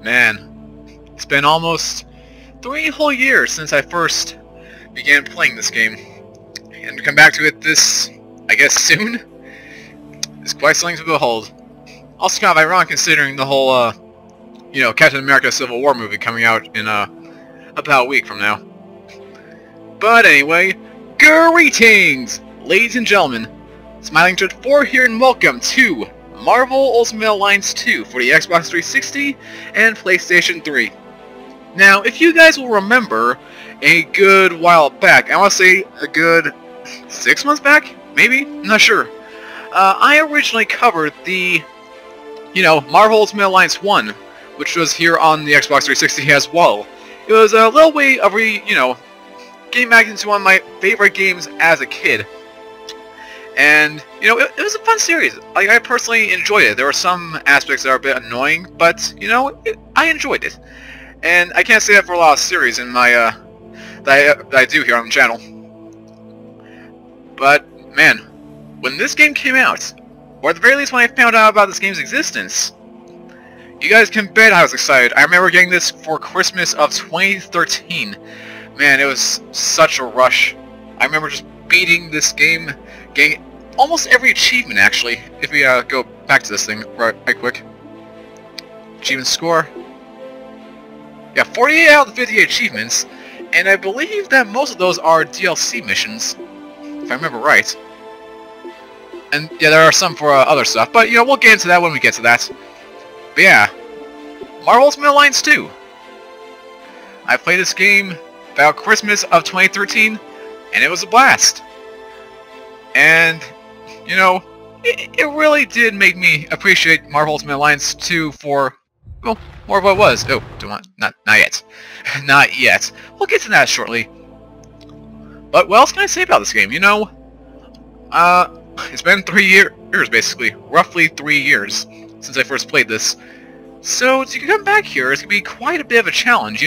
Man, it's been almost 3 whole years since I first began playing this game. And to come back to it this, I guess, soon, is quite something to behold. Also kind of ironic considering the whole, Captain America Civil War movie coming out in, about a week from now. But anyway, greetings, ladies and gentlemen. Smiling Judge 4 here and welcome to Marvel Ultimate Alliance 2 for the Xbox 360 and PlayStation 3. Now, if you guys will remember, a good while back, I want to say a good 6 months back, maybe? I'm not sure. I originally covered the, Marvel Ultimate Alliance 1, which was here on the Xbox 360 as well. It was a little way of getting back into one of my favorite games as a kid. And, it was a fun series. Like, I personally enjoyed it. There were some aspects that are a bit annoying, but, I enjoyed it. And I can't say that for a lot of series in my, that I do here on the channel. But, man, when this game came out, or at the very least when I found out about this game's existence, you guys can bet I was excited. I remember getting this for Christmas of 2013. Man, it was such a rush. I remember just beating this game, getting almost every achievement, actually. If we go back to this thing right quick. Achievement score. Yeah, 48 out of the 58 achievements, and I believe that most of those are DLC missions, if I remember right. And yeah, there are some for other stuff, but we'll get into that when we get to that. But yeah, Marvel Ultimate Alliance 2. I played this game about Christmas of 2013, and it was a blast. And, it really did make me appreciate Marvel Ultimate Alliance 2 for, well, more of what it was. Oh, not yet. Not yet. We'll get to that shortly. But what else can I say about this game? It's been 3 years, basically. Roughly 3 years since I first played this. So, to come back here, it's going to be quite a bit of a challenge,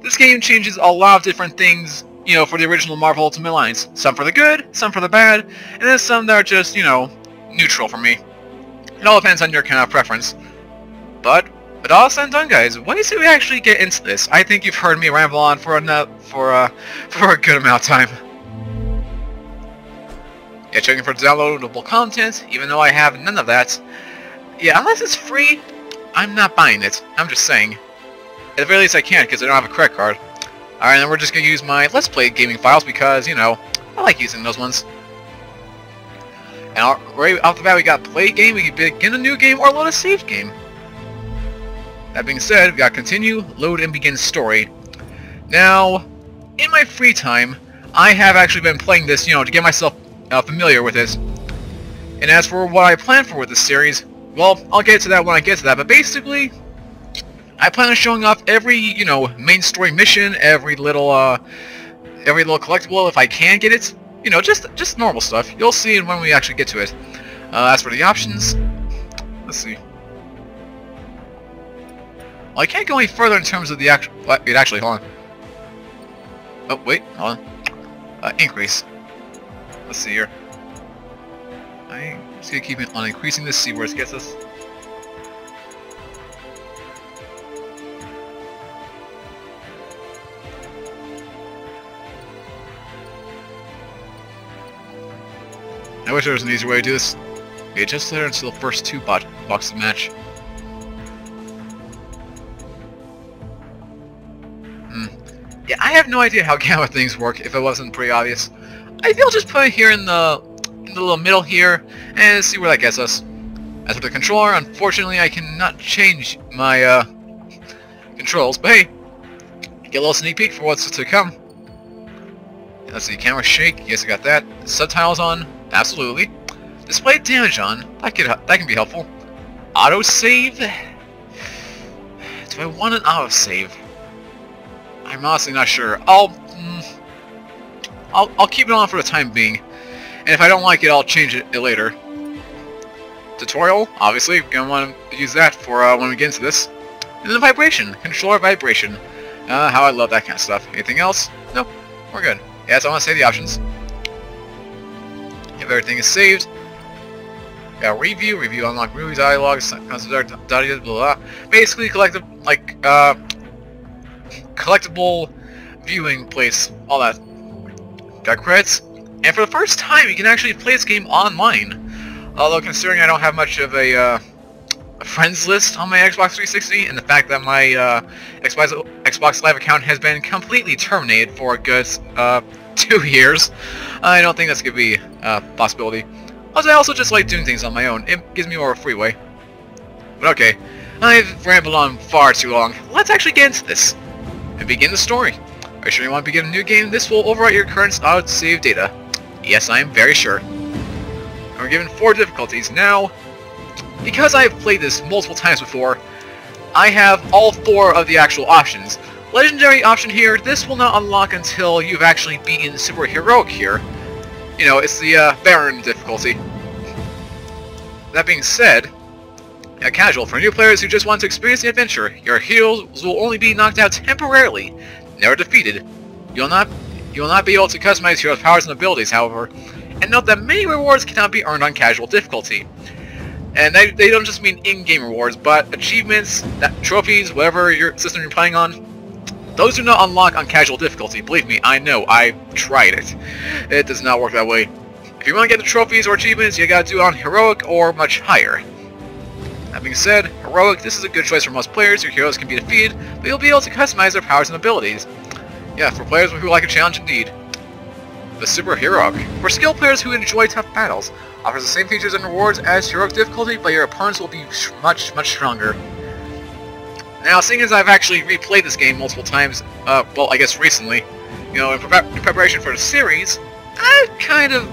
This game changes a lot of different things, for the original Marvel Ultimate Alliance. Some for the good, some for the bad, and then some that are just, neutral for me. It all depends on your kind of preference. But, with all said and done, guys, wait till we actually get into this. I think you've heard me ramble on for a good amount of time. Yeah, checking for downloadable content, even though I have none of that. Yeah, unless it's free, I'm not buying it. I'm just saying. At the very least I can't, because I don't have a credit card. Alright, then we're just going to use my Let's Play gaming files, because, I like using those ones. And right off the bat, we got play game, we can begin a new game, or load a saved game. That being said, we got continue, load, and begin story. Now, in my free time, I have actually been playing this, to get myself familiar with it. And as for what I plan for with this series, well, I'll get to that when I get to that, but basically, I plan on showing off every, main story mission, every little collectible if I can get it. Just normal stuff. You'll see it when we actually get to it. As for the options, let's see. Well, I can't go any further in terms of the actual... Wait, actually, hold on. Oh, wait, hold on. Increase. Let's see here. I'm just gonna keep it on increasing this, see where it gets us. I wish there was an easier way to do this. Okay, just there until the first 2 boxes match. Yeah, I have no idea how gamma things work, if it wasn't pretty obvious. I think I'll just put it here in the little middle here, and see where that gets us. As for the controller, unfortunately I cannot change my controls, but hey, get a little sneak peek for what's to come. Let's see, camera shake, yes I got that. Subtitles on, absolutely. Display damage on, that can be helpful. Autosave? Do I want an autosave? I'm honestly not sure. I'll keep it on for the time being, and if I don't like it, I'll change it later. Tutorial, obviously, gonna want to use that for when we get into this. And then vibration, controller vibration. How I love that kind of stuff. Anything else? Nope, we're good. Yes, I want to say the options. If everything is saved, review unlock movies, dialogues, blah, blah, blah. Basically, collectible viewing place, all that. Got credits, and for the first time, you can actually play this game online. Although, considering I don't have much of a friends list on my Xbox 360, and the fact that my Xbox Live account has been completely terminated for a good 2 years, I don't think that's gonna be a possibility. I also just like doing things on my own. It gives me more of a freeway. But okay, I've rambled on far too long. Let's actually get into this and begin the story. Are you sure you want to begin a new game? This will overwrite your current save data. Yes, I am very sure. And we're given 4 difficulties. Now, because I have played this multiple times before, I have all 4 of the actual options. Legendary option here, this will not unlock until you've actually beaten Super Heroic here. You know, it's the Baron difficulty. That being said, casual, for new players who just want to experience the adventure, your heroes will only be knocked out temporarily, never defeated. You will not be able to customize heroes' powers and abilities, however, and note that many rewards cannot be earned on casual difficulty. And they don't just mean in-game rewards, but achievements, trophies, whatever your system you're playing on, those do not unlock on casual difficulty. Believe me, I know, I've tried it. It does not work that way. If you want to get the trophies or achievements, you gotta do it on Heroic or much higher. That being said, Heroic, this is a good choice for most players. Your heroes can be defeated, but you'll be able to customize their powers and abilities. Yeah, for players who like a challenge indeed. The Super Heroic, for skilled players who enjoy tough battles, offers the same features and rewards as Heroic difficulty, but your opponents will be much stronger. Now, seeing as I've actually replayed this game multiple times, well, I guess recently, you know, in preparation for the series, I kind of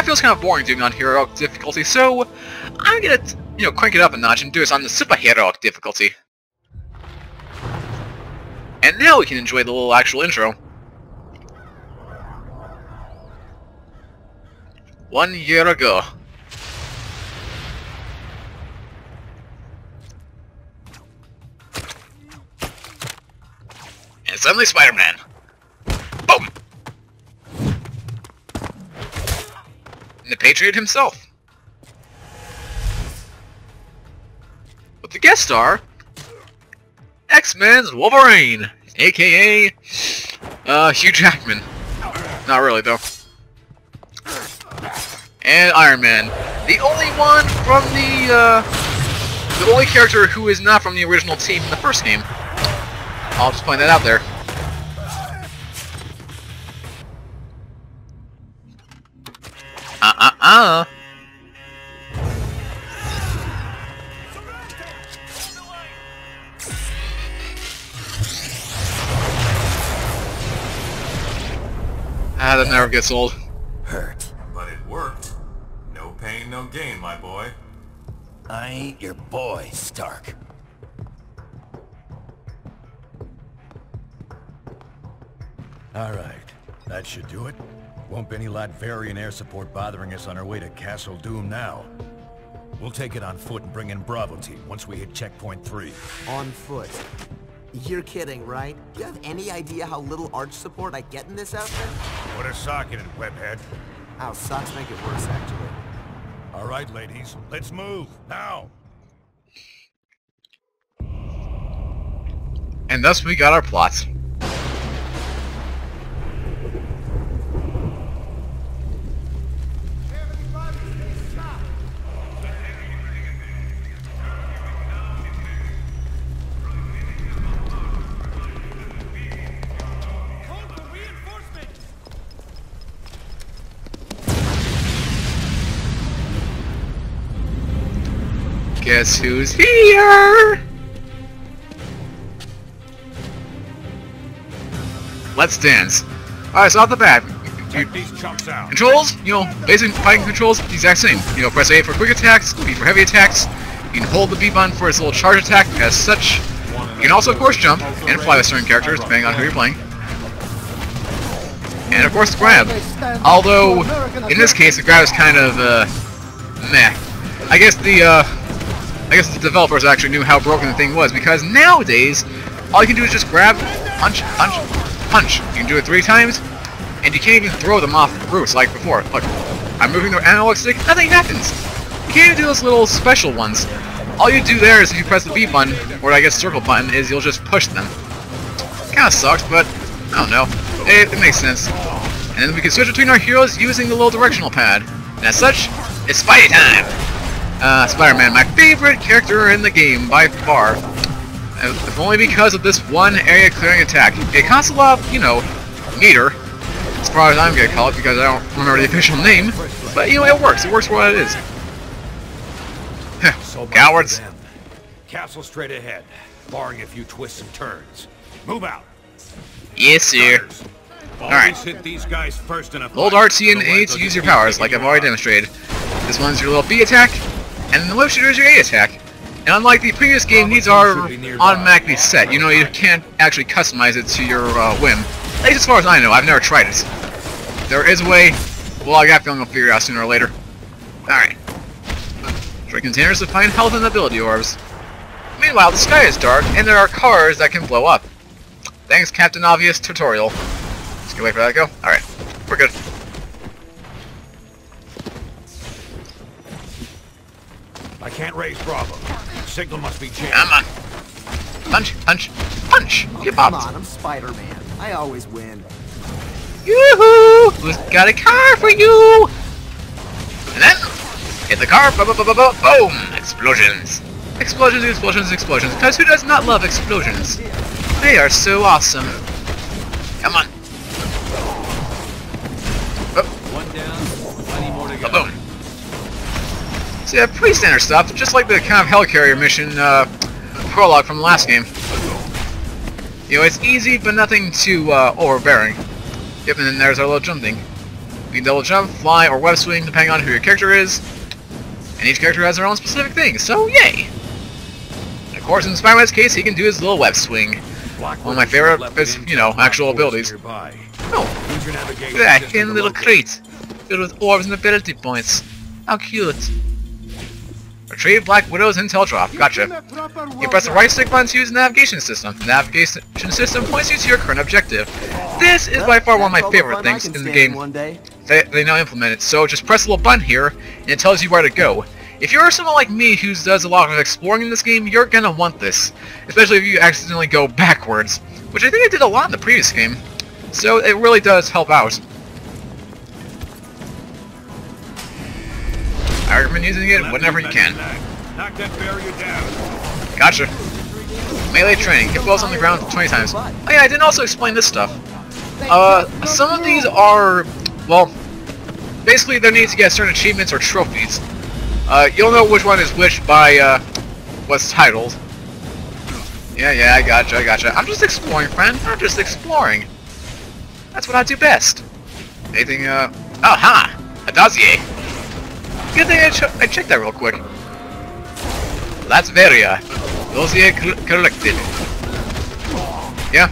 feels kind of boring doing on Heroic difficulty, so I'm gonna, crank it up a notch and do this on the Super Heroic difficulty. And now we can enjoy the little actual intro. 1 year ago. And suddenly Spider-Man. Boom! And the Patriot himself. With the guest star, X-Men's Wolverine, aka Hugh Jackman. Not really though. And Iron Man, the only one from the only character who is not from the original team in the first game. I'll just point that out there. That never gets old. Hurt. But it worked. No pain, no gain, my boy. I ain't your boy, Stark. Alright, that should do it. Won't be any Latverian air support bothering us on our way to Castle Doom now. We'll take it on foot and bring in Bravo Team once we hit checkpoint 3. On foot? You're kidding, right? Do you have any idea how little arch support I get in this outfit? Put a sock in it, webhead. Ow, socks make it worse, actually. Alright, ladies, let's move, now! And thus we got our plot. Guess who's here? Let's dance. Alright, so off the bat, These chumps out. controls, basic fighting controls, the exact same. Press A for quick attacks, B for heavy attacks. You can hold the B button for its little charge attack as such. You can also, of course, jump and fly with certain characters, depending on who you're playing. And, of course, grab. Although, in this case, the grab is kind of, meh. I guess the developers actually knew how broken the thing was, because nowadays, all you can do is just grab, punch, punch, punch. You can do it 3 times, and you can't even throw them off roofs like before. Look, I'm moving the analog stick, nothing happens. You can't do those little special ones. All you do there is if you press the B button, or I guess circle button, is you'll just push them. Kinda sucks, but I don't know. It makes sense. And then we can switch between our heroes using the little directional pad. And as such, it's Spidey time! Spider-Man, my favorite character in the game by far. If only because of this one area clearing attack. It costs a lot of, you know, meter, as far as I'm gonna call it, because I don't remember the official name. But, you know, it works. It works for what it is. Cowards. Castle straight ahead, barring a few twists and turns. Move out. Yes, sir. Alright. Hit these guys first in a Hold RT and A to use your powers, like I've already demonstrated. This one's your little B attack, and the whip shooter is your A attack. And unlike the previous game, these are automatically set. You know, you can't actually customize it to your whim. At least as far as I know, I've never tried it. There is a way. Well, I got a feeling I'll figure it out sooner or later. Alright. Trade containers to find health and ability orbs. Meanwhile, the sky is dark, and there are cars that can blow up. Thanks, Captain Obvious tutorial. Just gonna wait for that to go. Alright. We're good. I can't raise Bravo. Signal must be jammed. Come on. Punch, punch, punch! Get Come popped. on, I'm Spider-Man. I always win. Yoo-hoo! Who's got a car for you? And then, hit the car, boom! Explosions! Explosions, explosions, explosions. Because who does not love explosions? They are so awesome. Come on. One down, plenty more to go. Boom. So yeah, pretty standard stuff, just like the kind of helicarrier mission, Prologue from the last game. You know, it's easy, but nothing too, overbearing. Yep, and then there's our little jump thing. You can double jump, fly, or web swing, depending on who your character is. And each character has their own specific thing, so yay! And of course, in Spider-Man's case, he can do his little web swing. One of my favorite, you know, actual abilities. Oh, look at that hidden little crate, filled with orbs and ability points. How cute. Retrieve Black Widow's intel drop. Gotcha. You press the right stick button to use the navigation system. The navigation system points you to your current objective. This is by far one of my favorite things in the game. They now implement it, so just press the little button here, and it tells you where to go. If you're someone like me who does a lot of exploring in this game, you're gonna want this. Especially if you accidentally go backwards, which I think I did a lot in the previous game. So it really does help out. I recommend using it whenever you can. Knock that barrier down. Gotcha. Melee training. Hit balls on the ground 20 times. Oh yeah, I didn't also explain this stuff. Some of these are, well, basically there needs to get certain achievements or trophies. You'll know which one is which by, what's titled. Yeah, I gotcha. I'm just exploring, friend. I'm just exploring. That's what I do best. Anything, aha! A dossier. Good thing I checked that real quick. Latveria. Dossier collected. Yeah.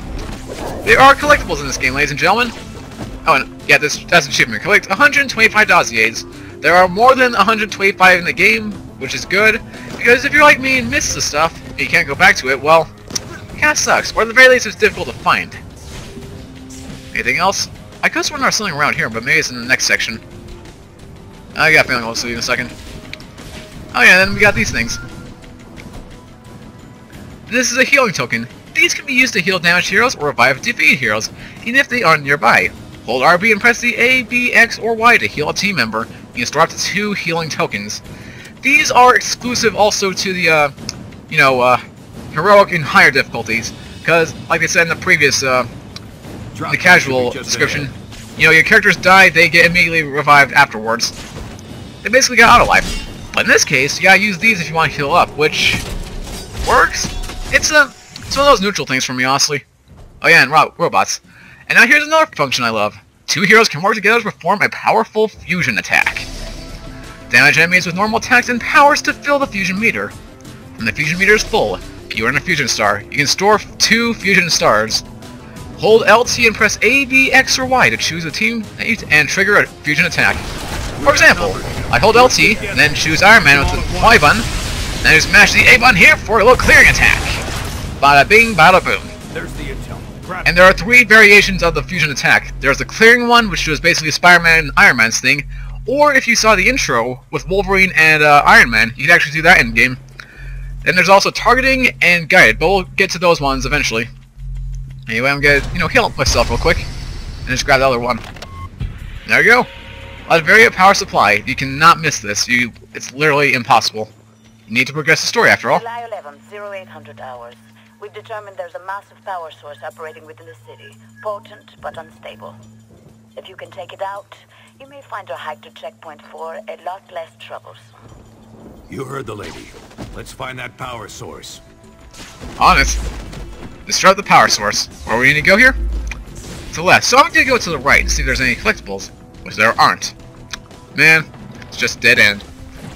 There are collectibles in this game, ladies and gentlemen. Oh, and yeah, that's an achievement. Collect 125 dossiers. There are more than 125 in the game, which is good, because if you're like me and miss the stuff, and you can't go back to it, well, it kinda sucks, or at the very least it's difficult to find. Anything else? I could swear there's something around here, but maybe it's in the next section. I got a feeling we'll see in a second. Oh yeah, then we got these things. This is a healing token. These can be used to heal damaged heroes or revive defeated heroes, even if they aren't nearby. Hold RB and press the A, B, X, or Y to heal a team member. You can store up to 2 healing tokens. These are exclusive also to the, heroic and higher difficulties. Because, like they said in the previous, the casual description, you know, your characters die, they get immediately revived afterwards. They basically got auto life. But in this case, you gotta use these if you want to heal up, which works. It's one of those neutral things for me, honestly. Oh yeah, and robots. And now here's another function I love. 2 heroes can work together to perform a powerful fusion attack. Damage enemies with normal attacks and powers to fill the fusion meter. When the fusion meter is full, you earn a fusion star. You can store 2 fusion stars. Hold LT and press A, B, X, or Y to choose a team and trigger a fusion attack. For example, I hold LT, and then choose Iron Man with the Y button, then I just mash the A button here for a little clearing attack. Bada bing, bada boom. There's the intel. And there are 3 variations of the fusion attack. There's the clearing one, which was basically Spider-Man and Iron Man's thing, Or if you saw the intro with Wolverine and Iron Man, you can actually do that in game. Then there's also targeting and guided, but we'll get to those ones eventually. Anyway, I'm gonna, heal up myself real quick, and just grab the other one. There you go. Latveria power supply. You cannot miss this. It's literally impossible. You need to progress the story after all. July 11th, 0800 hours. We've determined there's a massive power source operating within the city. Potent, but unstable. If you can take it out, you may find your hike to checkpoint 4 a lot less troubles. You heard the lady. Let's find that power source. Honest. Disrupt the power source. Where we need to go here? To the left. So I'm going to go to the right and see if there's any collectibles. Which there aren't. Man, it's just dead end.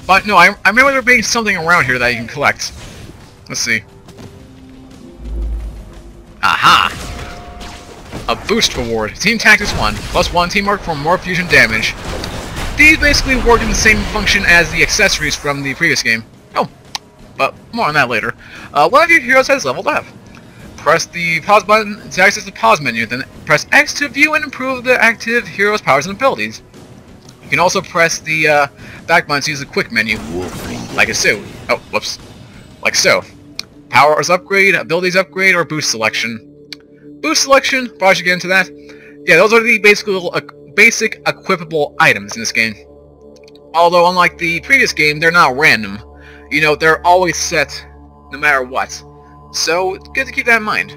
But no, I remember there being something around here that you can collect. Let's see. Aha! A boost reward. Team Tactics 1. +1 teamwork for more fusion damage. These basically work in the same function as the accessories from the previous game. Oh, but more on that later. One of your heroes has leveled up. Press the pause button to access the pause menu, then press X to view and improve the active hero's powers and abilities. You can also press the back button to use the quick menu, like so. Oh, whoops. Like so. Powers upgrade, abilities upgrade, or boost selection. Boost selection, probably should get into that. Yeah, those are the basic equipable items in this game. Although, unlike the previous game, they're not random. They're always set no matter what. So, it's good to keep that in mind.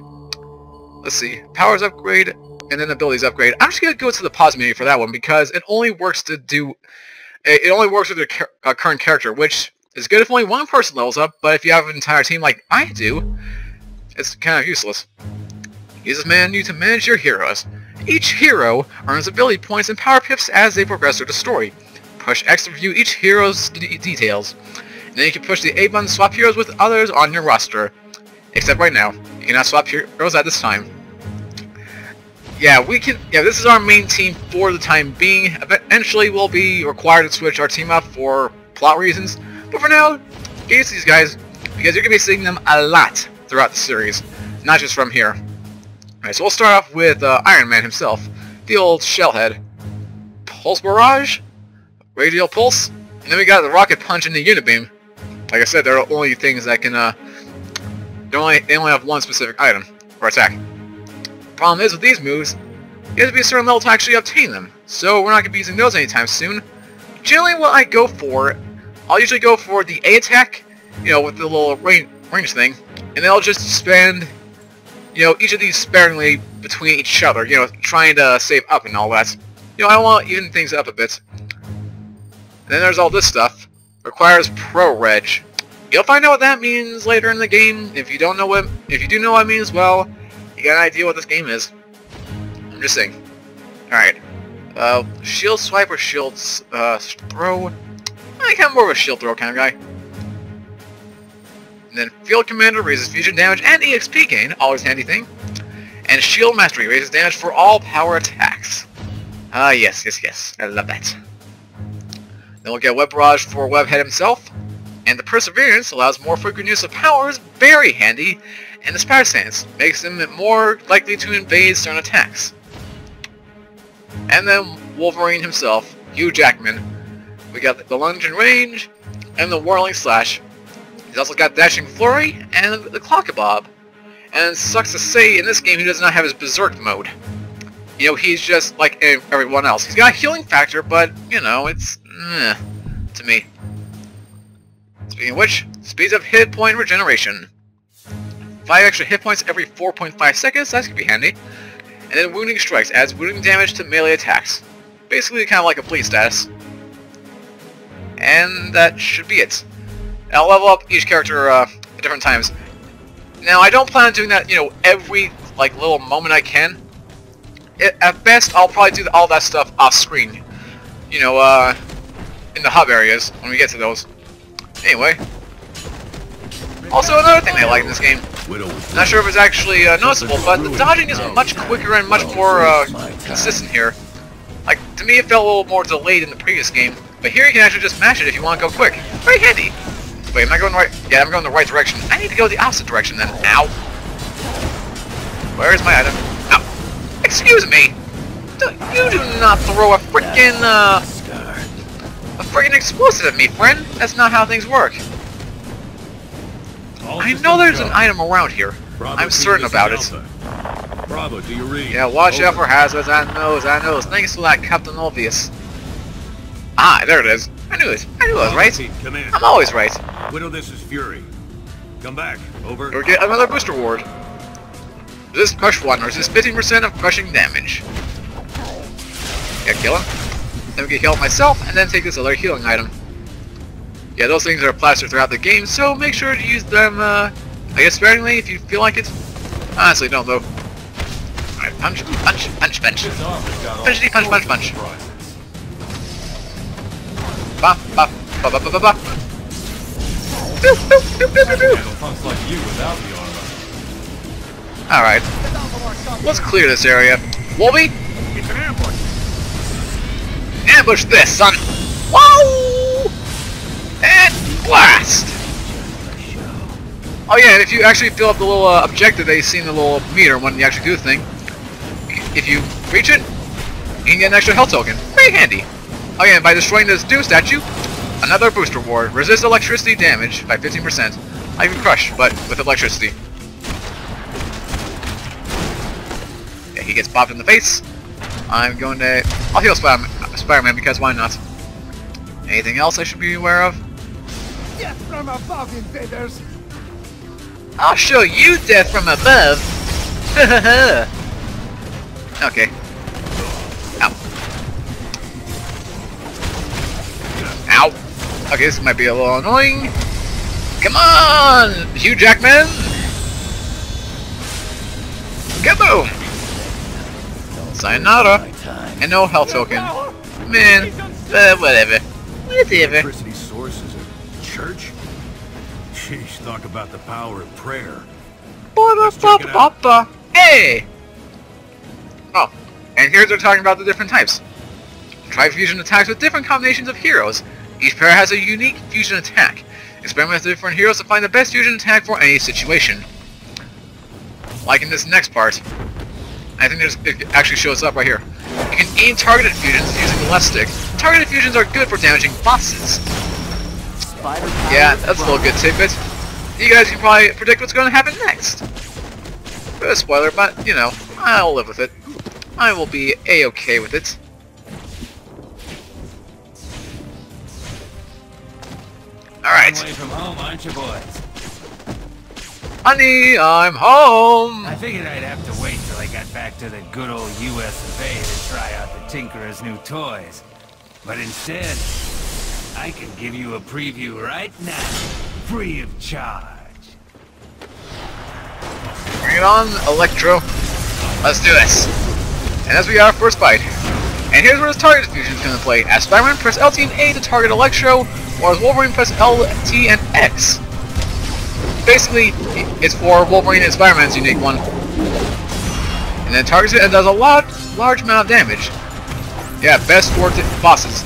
Let's see. Powers upgrade, and then abilities upgrade. I'm just going to go to the pause menu for that one, because it only works with your current character, which is good if only one person levels up, but if you have an entire team like I do, it's kind of useless. Use this menu to manage your heroes. Each hero earns ability points and power pips as they progress through the story. Push X to view each hero's details. And then you can push the A button to swap heroes with others on your roster. Except right now, you cannot swap heroes at this time. Yeah, this is our main team for the time being. Eventually, we'll be required to switch our team up for plot reasons. But for now, get used to these guys, because you're going to be seeing them a lot throughout the series. Not just from here. Alright, so we'll start off with Iron Man himself. The old Shellhead. Pulse Barrage. Radial Pulse. And then we got the Rocket Punch and the Unibeam. Like I said, they're the only things that can, they only have one specific item, or attack. Problem is, with these moves, you have to be a certain level to actually obtain them. So we're not going to be using those anytime soon. Generally, what I go for, I'll usually go for the A attack, with the little range thing, and then I'll just spend, each of these sparingly between each other, trying to save up and all that. I want to even things up a bit. And then there's all this stuff. Requires Pro-Reg. You'll find out what that means later in the game. If you do know what it means, well, you got an idea what this game is. I'm just saying. Alright. Shield swipe or shield throw? I'm kind of more of a shield throw kind of guy. And then Field Commander raises fusion damage and EXP gain, always handy thing. And Shield Mastery raises damage for all power attacks. Yes. I love that. Then we'll get Web Barrage for Webhead himself. And the Perseverance allows more frequent use of powers, very handy. And the Spider Stance makes them more likely to evade certain attacks. And then Wolverine himself, Hugh Jackman. We got the Lunge and Range, and the Whirling Slash. He's also got Dashing Flurry, and the Clock-a-Bob. And it sucks to say, in this game he does not have his Berserk mode. He's just like everyone else. He's got a healing factor, but, it's to me. Speaking of which, speeds of hit point regeneration. 5 extra hit points every 4.5 seconds, that could be handy. And then Wounding Strikes adds wounding damage to melee attacks. Basically kind of like a bleed status. And that should be it. I'll level up each character at different times. Now, I don't plan on doing that, every little moment I can. At best, I'll probably do all that stuff off screen. In the hub areas, when we get to those. Anyway. Also, another thing I like in this game. Not sure if it's actually noticeable, but the dodging is much quicker and much more consistent here. To me, it felt a little more delayed in the previous game. But here you can actually just mash it if you want to go quick. Very handy. Wait, am I going right? Yeah, I'm going the right direction. I need to go the opposite direction then. Ow. Where is my item? Ow. Excuse me. You do not throw a frickin' a friggin' explosive at me, friend! That's not how things work. I know there's an item around here. I'm certain about it. Bravo, do you read? Yeah, watch out for hazards. I knows. Thanks for that, Captain Obvious. Ah, there it is. I knew it. I was right. Come in. I'm always right. Widow, this is Fury. Come back. Over. Or get another booster ward. Resist crush 1. Resist 15% of crushing damage. Yeah, kill him. Then we can heal myself, and then take this other healing item. Yeah, those things are plastered throughout the game, so make sure to use them, I guess sparingly if you feel like it. Honestly, don't though. Alright, punch. Punch. Ba, ba, ba, ba, ba, ba, ba. Boop, boop, boop, boop, boop, boop. Alright. Let's clear this area. Wolby? It's an ambush. Ambush this, son! Whoa! And blast! Oh yeah, and if you actually fill up the little objective that you see in the little meter when you actually do the thing, if you reach it, you can get an extra health token. Very handy. Oh yeah, and by destroying this Doom statue, another booster ward. Resist electricity damage by 15%. Not even crush, but with electricity. Yeah, he gets popped in the face. I'm going to... I'll heal Spider-Man because why not? Anything else I should be aware of? Death from above, invaders! I'll show you death from above! Okay. Ow. Ow! Okay, this might be a little annoying. Come on! Hugh Jackman! Kaboom! Sayonara! And no health token. Man, whatever. Whatever. Electricity source is a church? Sheesh, talk about the power of prayer. Ba-da-ba-ba-ba. Hey! Oh, and here they're talking about the different types. Try fusion attacks with different combinations of heroes. Each pair has a unique fusion attack. Experiment with different heroes to find the best fusion attack for any situation. Like in this next part. I think it actually shows up right here. You can aim targeted fusions using the left stick. Targeted fusions are good for damaging bosses. Yeah, that's a little good tidbit. You guys can probably predict what's going to happen next. Bit of a spoiler, but, you know, I'll live with it. I will be a-okay with it. Alright. Away from home, aren't you, boys? Honey, I'm home! I figured I'd have to wait till I got back to the good old US of A to try out the Tinkerer's new toys. But instead, I can give you a preview right now, free of charge. Bring it on, Electro. Let's do this. And as we got our first fight. And here's where this target fusion is going to play. As Spider-Man, press LT and A to target Electro, or as Wolverine, press LT and X. Basically, it's for Wolverine and Spider-Man's unique one. And then targets it and does a large amount of damage. Yeah, best for bosses.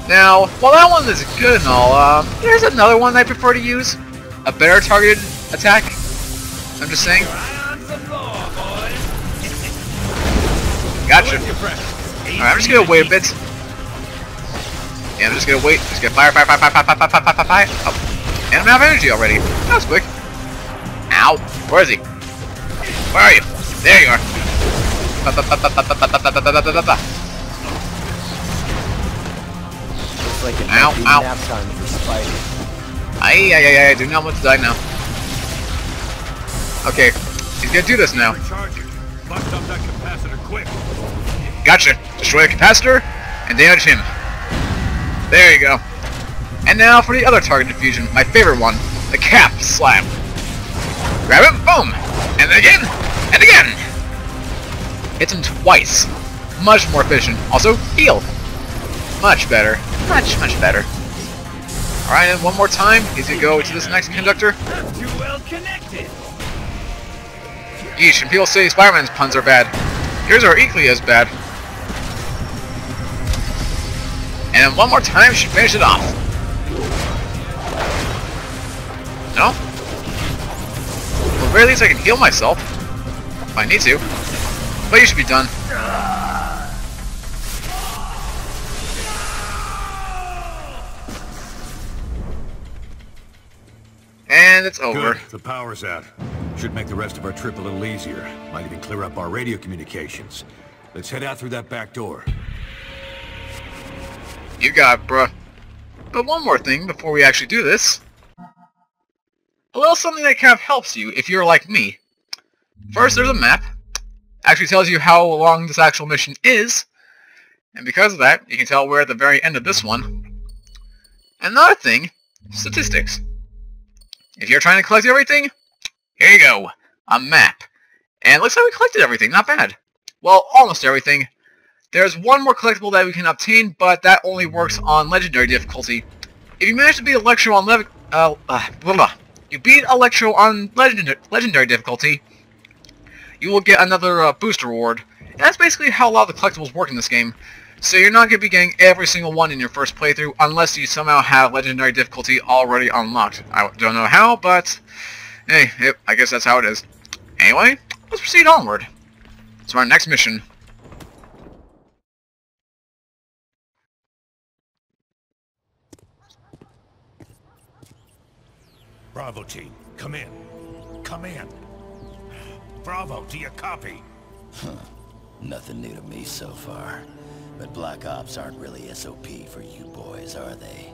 Now, while that one is good and all, there's another one I prefer to use. A better targeted attack. I'm just saying. Gotcha. Alright, I'm just gonna wait a bit. Yeah, I'm just gonna wait. Just gonna fire. Oh. And I'm out of energy already. That was quick. Ow. Where is he? Where are you? There you are. Looks like it Ow, might be ow. nap time for Spidey. I do not want to die now. Okay, he's gonna do this now. Recharge it. Bust up that capacitor quick. Gotcha. Destroy the capacitor and damage him. There you go. And now for the other targeted fusion, my favorite one, the Cap Slam. Grab him, boom, and again, and again. Hits him twice. Much more efficient. Also, heal. Much better. Much better. Alright, and one more time. He's gonna go to this next conductor. I'm too well connected. Yeesh, and people say Spider-Man's puns are bad. Yours are equally as bad. And then one more time, she finished it off. No? Well, at the very least I can heal myself. If I need to. But you should be done. And it's over. Good. The power's out. Should make the rest of our trip a little easier. Might even clear up our radio communications. Let's head out through that back door. You got it, bruh. But one more thing before we actually do this. A little something that kind of helps you if you're like me. First, there's a map. Actually tells you how long this actual mission is. And because of that, you can tell we're at the very end of this one. Another thing, statistics. If you're trying to collect everything, here you go. A map. And it looks like we collected everything, not bad. Well, almost everything. There's one more collectible that we can obtain, but that only works on Legendary difficulty. If you manage to beat Electro on Legendary difficulty, you will get another boost reward. And that's basically how a lot of the collectibles work in this game. So you're not going to be getting every single one in your first playthrough unless you somehow have Legendary difficulty already unlocked. I don't know how, but hey, I guess that's how it is. Anyway, let's proceed onward to our next mission. Bravo team, come in. Come in. Bravo, do you copy? Nothing new to me so far. But Black Ops aren't really SOP for you boys, are they?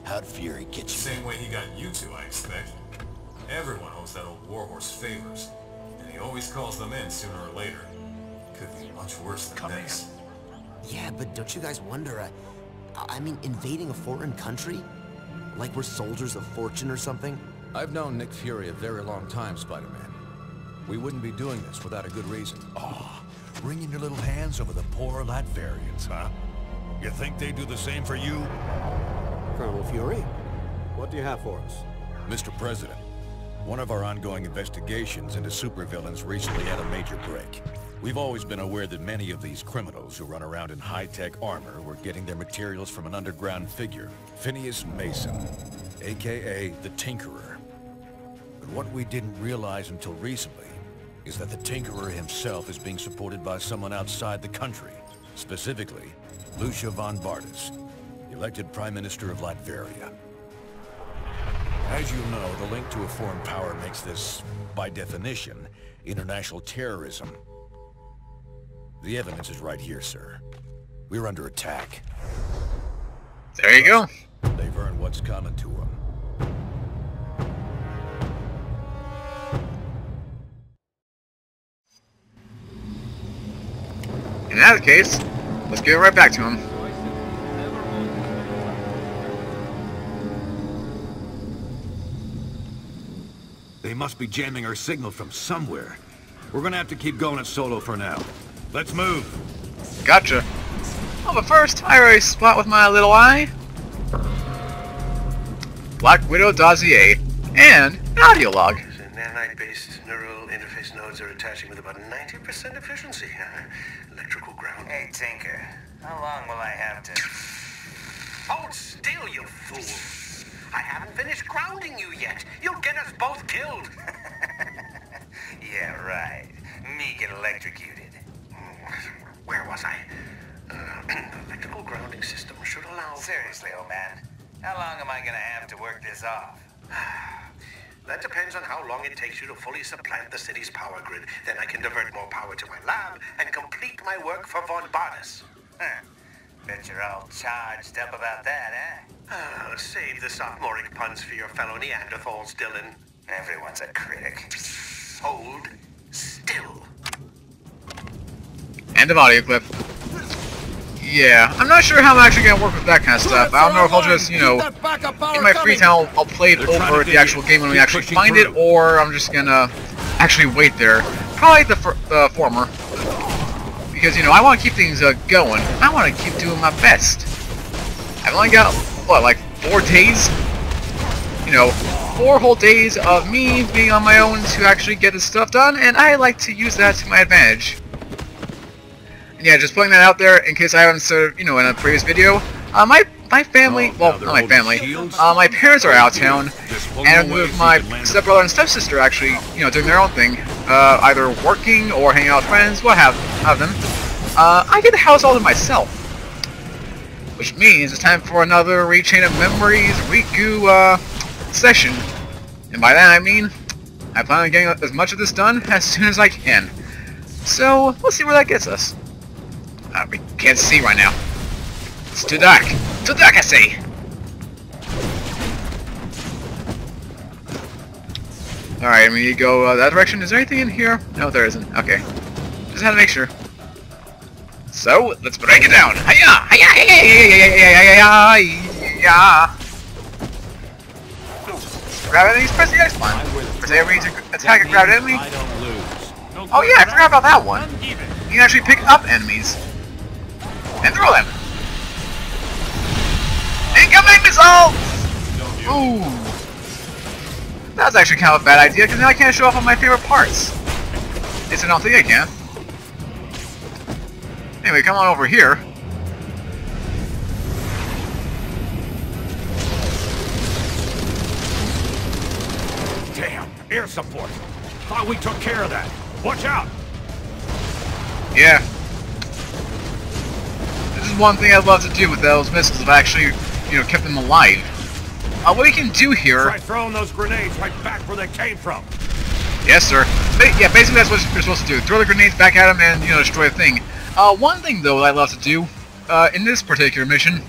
How'd Fury get you? Same way he got you two, I expect. Everyone owes that old warhorse favors, and he always calls them in sooner or later. Could be much worse than this. Yeah, but don't you guys wonder, I mean, invading a foreign country? Like we're soldiers of fortune or something? I've known Nick Fury a very long time, Spider-Man. We wouldn't be doing this without a good reason. Oh, wringing your little hands over the poor Latverians, huh? You think they do the same for you? Colonel Fury, what do you have for us? Mr. President, one of our ongoing investigations into supervillains recently had a major break. We've always been aware that many of these criminals who run around in high-tech armor were getting their materials from an underground figure, Phineas Mason, aka the Tinkerer. But what we didn't realize until recently is that the Tinkerer himself is being supported by someone outside the country, specifically Lucia von Bardas, elected Prime Minister of Latveria. As you know, the link to a foreign power makes this, by definition, international terrorism. The evidence is right here, sir. We're under attack. There you go. They've earned what's coming to them. In that case, let's get right back to him. They must be jamming our signal from somewhere. We're gonna have to keep going it solo for now. Let's move. Gotcha. Oh, but first, I already spot with my little eye Black Widow dossier and an audio log. Nanite-based neural interface nodes are attaching with about 90% efficiency. Electrical ground. Hey, Tinker. How long will I have to... Hold still, you fool! I haven't finished grounding you yet. You'll get us both killed. Yeah, right. Me get electrocuted. Where was I? The electrical grounding system should allow... Seriously, old man. How long am I gonna have to work this off? That depends on how long it takes you to fully supplant the city's power grid. Then I can divert more power to my lab and complete my work for Von Bardas. Huh. Bet you're all charged up about that, eh? Save the sophomoric puns for your fellow Neanderthals, Dylan. Everyone's a critic. Hold still. End of audio clip. Yeah, I'm not sure how I'm actually gonna work with that kind of stuff. I don't know if I'll just, you know, in my free time I'll play it over the actual game when we actually find it, or I'm just gonna actually wait there. Probably the former. Because, you know, I want to keep things going. I want to keep doing my best. I've only got, what, like 4 days? You know, 4 whole days of me being on my own to actually get this stuff done, and I like to use that to my advantage. And yeah, just putting that out there in case I haven't said, you know, in a previous video. My family, well, not my family, my parents are out of town, and with my stepbrother and stepsister actually, you know, doing their own thing, either working or hanging out with friends, what have them. I get the house all to myself, which means it's time for another Rechain of Memories Riku session. And by that I mean, I plan on getting as much of this done as soon as I can. So, let's see where that gets us. We can't see right now. It's too dark. Too dark, I say! Alright, we need to go that direction. Is there anything in here? No, there isn't. Okay. Just had to make sure. So, let's break it down. Hiya! Hiya! Hiya! Hiya! Grab enemies, press the X button. Press A to attack a grabbed enemy. Oh yeah, I forgot about that one. You can actually pick up enemies and throw them. Incoming missiles! Ooh. That was actually kind of a bad idea, because now I can't show off all my favorite parts. At least I don't think I can. Anyway, come on over here. Damn, air support. Thought we took care of that. Watch out! Yeah. This is one thing I'd love to do with those missiles if I actually, you know, kept them alive. What we can do here... Try throwing those grenades right back where they came from. Yes, sir. Yeah, basically that's what you're supposed to do. Throw the grenades back at them and, you know, destroy the thing. One thing, though, that I love to do, in this particular mission,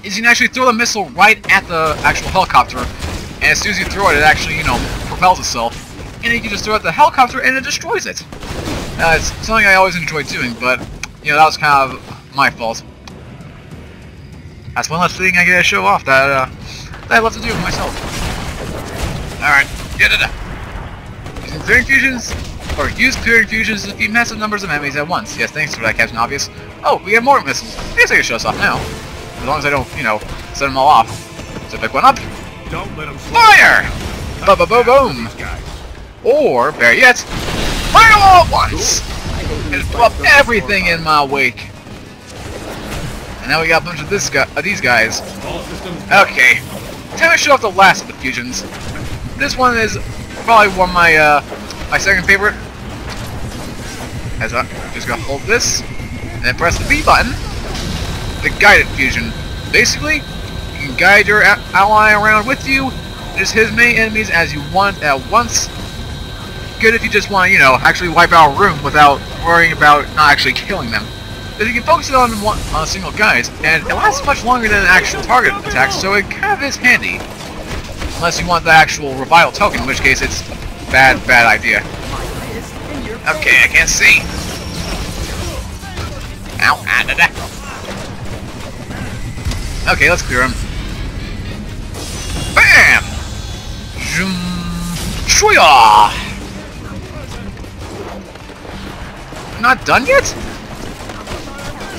is you can actually throw the missile right at the actual helicopter, and as soon as you throw it, it actually, you know, propels itself. And you can just throw it at the helicopter and it destroys it. It's something I always enjoy doing, but, you know, that was kind of my fault. That's one less thing I get to show off that I love to do myself. Alright, get it up. Using clearing fusions, or use clearing fusions to defeat massive numbers of enemies at once. Yes, thanks for that, Captain Obvious. Oh, we have more missiles. I guess I can show us off now. As long as I don't, you know, set them all off. So pick one up. Don't let them fire! Boom! Or, better yet, fire them all at once! And blow up everything in my wake. And now we got a bunch of these guys. Okay, time to show off the last of the fusions. This one is probably one of my my second favorite. As I just gotta hold this and then press the B button. The guided fusion. Basically, you can guide your ally around with you. Just hit as many enemies as you want at once. Good if you just want to, you know, actually wipe out a room without worrying about not actually killing them. But you can focus it on a single guys, and it lasts much longer than an actual target attack, so it kind of is handy. Unless you want the actual revival token, in which case it's a bad idea. Okay, I can't see. Ow, okay, let's clear him. Bam! Shooyah! Not done yet?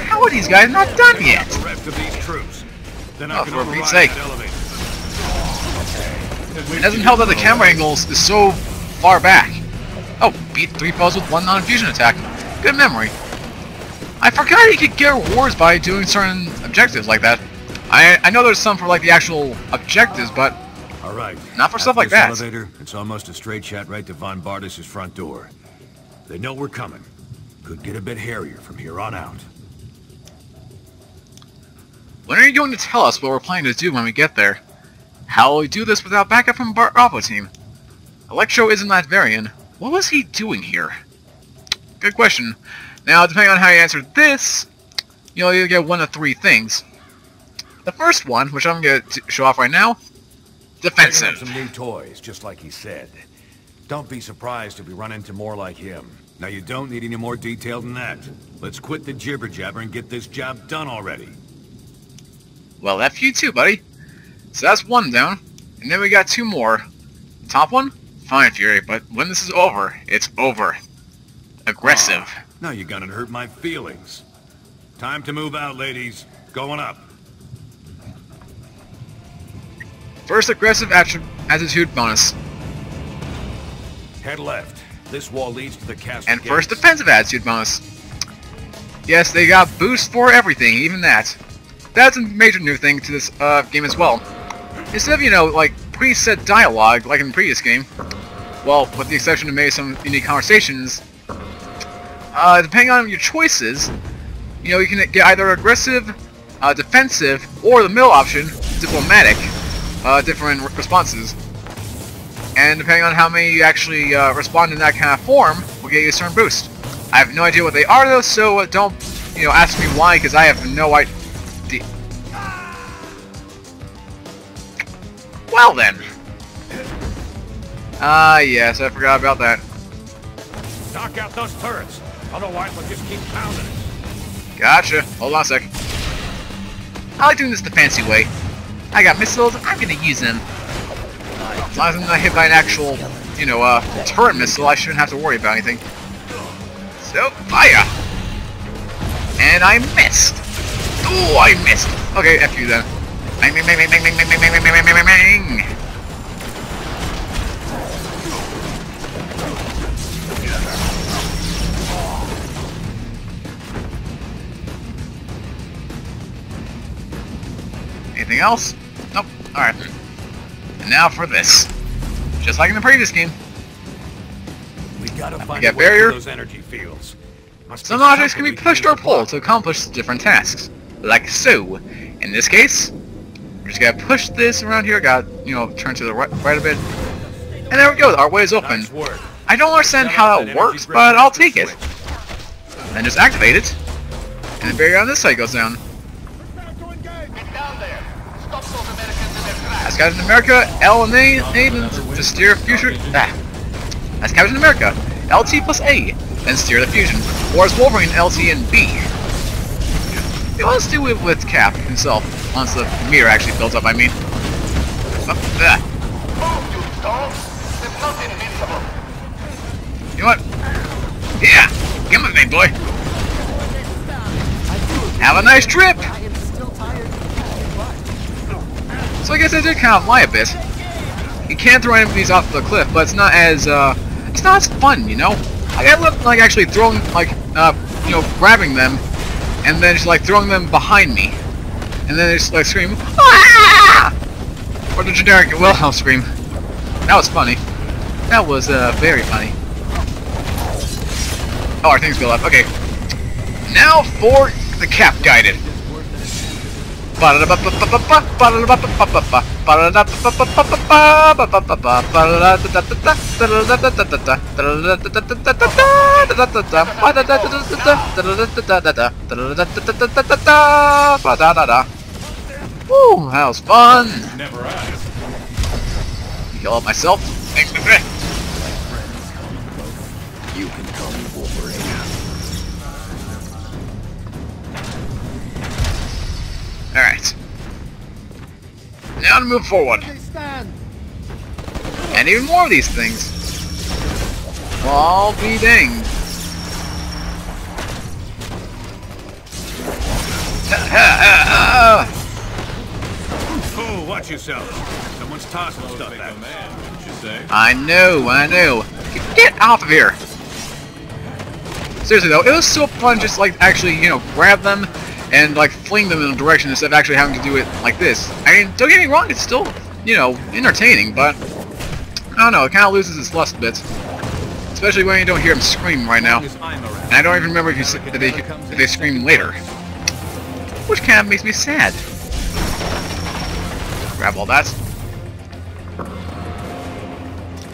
How are these guys not done yet? The rest of these troops. Then oh, for Pete's sake. It doesn't help that the camera angles is so far back. Oh, beat 3 foes with 1 non-fusion attack. Good memory. I forgot you could get rewards by doing certain objectives like that. I know there's some for like the actual objectives, but not for stuff like that. Elevator, it's almost a straight shot right to Von Bartis's front door. They know we're coming. Could get a bit hairier from here on out. When are you going to tell us what we're planning to do when we get there? How will we do this without backup from Bravo team? Electro isn't Latvian. What was he doing here? Good question. Now, depending on how you answer this, you'll either get one of 3 things. The first one, which I'm going to show off right now, defensive. Some new toys, just like he said. Don't be surprised if we run into more like him. Now, you don't need any more detail than that. Let's quit the jibber-jabber and get this job done already. Well, F you too, buddy. So that's 1 down. And then we got 2 more. Top one? Fine, Fury, but when this is over, it's over. Aggressive. Oh, now you're gonna hurt my feelings. Time to move out, ladies. Going up. First aggressive attitude bonus. Head left. This wall leads to the castle and gates. First defensive attitude bonus. Yes, they got boost for everything, even that. That's a major new thing to this game as well. Instead of, you know, like, preset dialogue, like in the previous game, well, with the exception of maybe some unique conversations, depending on your choices, you know, you can get either aggressive, defensive, or the middle option, diplomatic, different responses. and depending on how many you actually respond in that kind of form, will get you a certain boost. I have no idea what they are though, so don't, you know, ask me why, because I have no idea. Well then. Yes, I forgot about that. Knock out those turrets, otherwise we'll just keep pounding it. Gotcha. Hold on a sec. I like doing this the fancy way. I got missiles, I'm gonna use them. As long as I'm not hit by an actual, you know, turret missile, I shouldn't have to worry about anything. So, fire! And I missed! Oh, I missed! Okay, F you then. Bang, bang, bang, bang, bang, bang, bang, bang, bang, bang, bang, bang, bang! Anything else? Nope. Alright. And now for this. Just like in the previous game. We gotta find a way through those energy fields. Some objects can be pushed or pulled to accomplish different tasks. Like so. In this case, we just gotta push this around here, gotta, you know, turn to the right a bit. And there we go, our way is open. I don't understand how that works, but I'll take it. Then just activate it. And the barrier on this side goes down. As Captain America, L and A to steer future. As Captain America, LT plus A, then steer the fusion. Or as Wolverine, LT and B. You want to do it with Cap himself, once the meter actually builds up, I mean. You know what? Yeah! Come with me, boy! Have a nice trip! So I guess I did kind of lie a bit. You can throw enemies off the cliff, but it's not as fun, you know? I love, like, actually throwing, like, you know, grabbing them, and then just, like, throwing them behind me. And then they just, like, scream, "Ah!" Or the generic Wilhelm scream. That was funny. That was, very funny. Oh, our things go up. Okay. Now for the Cap Guided. Woo, that was fun. Never asked. Heal up myself. You can call me Wolverine. Alright. Now to move forward. And even more of these things. Well, I'll be danged. Oh, watch yourself. Someone's tossing stuff at me. I know. Get off of here. Seriously though, it was so fun just like actually, you know, grab them and like fling them in a direction instead of actually having to do it like this. I mean, don't get me wrong, it's still, you know, entertaining, but I don't know, it kind of loses its lust a bit. Especially when you don't hear them scream right now. And I don't even remember if they scream later. Which kind of makes me sad. Grab all that.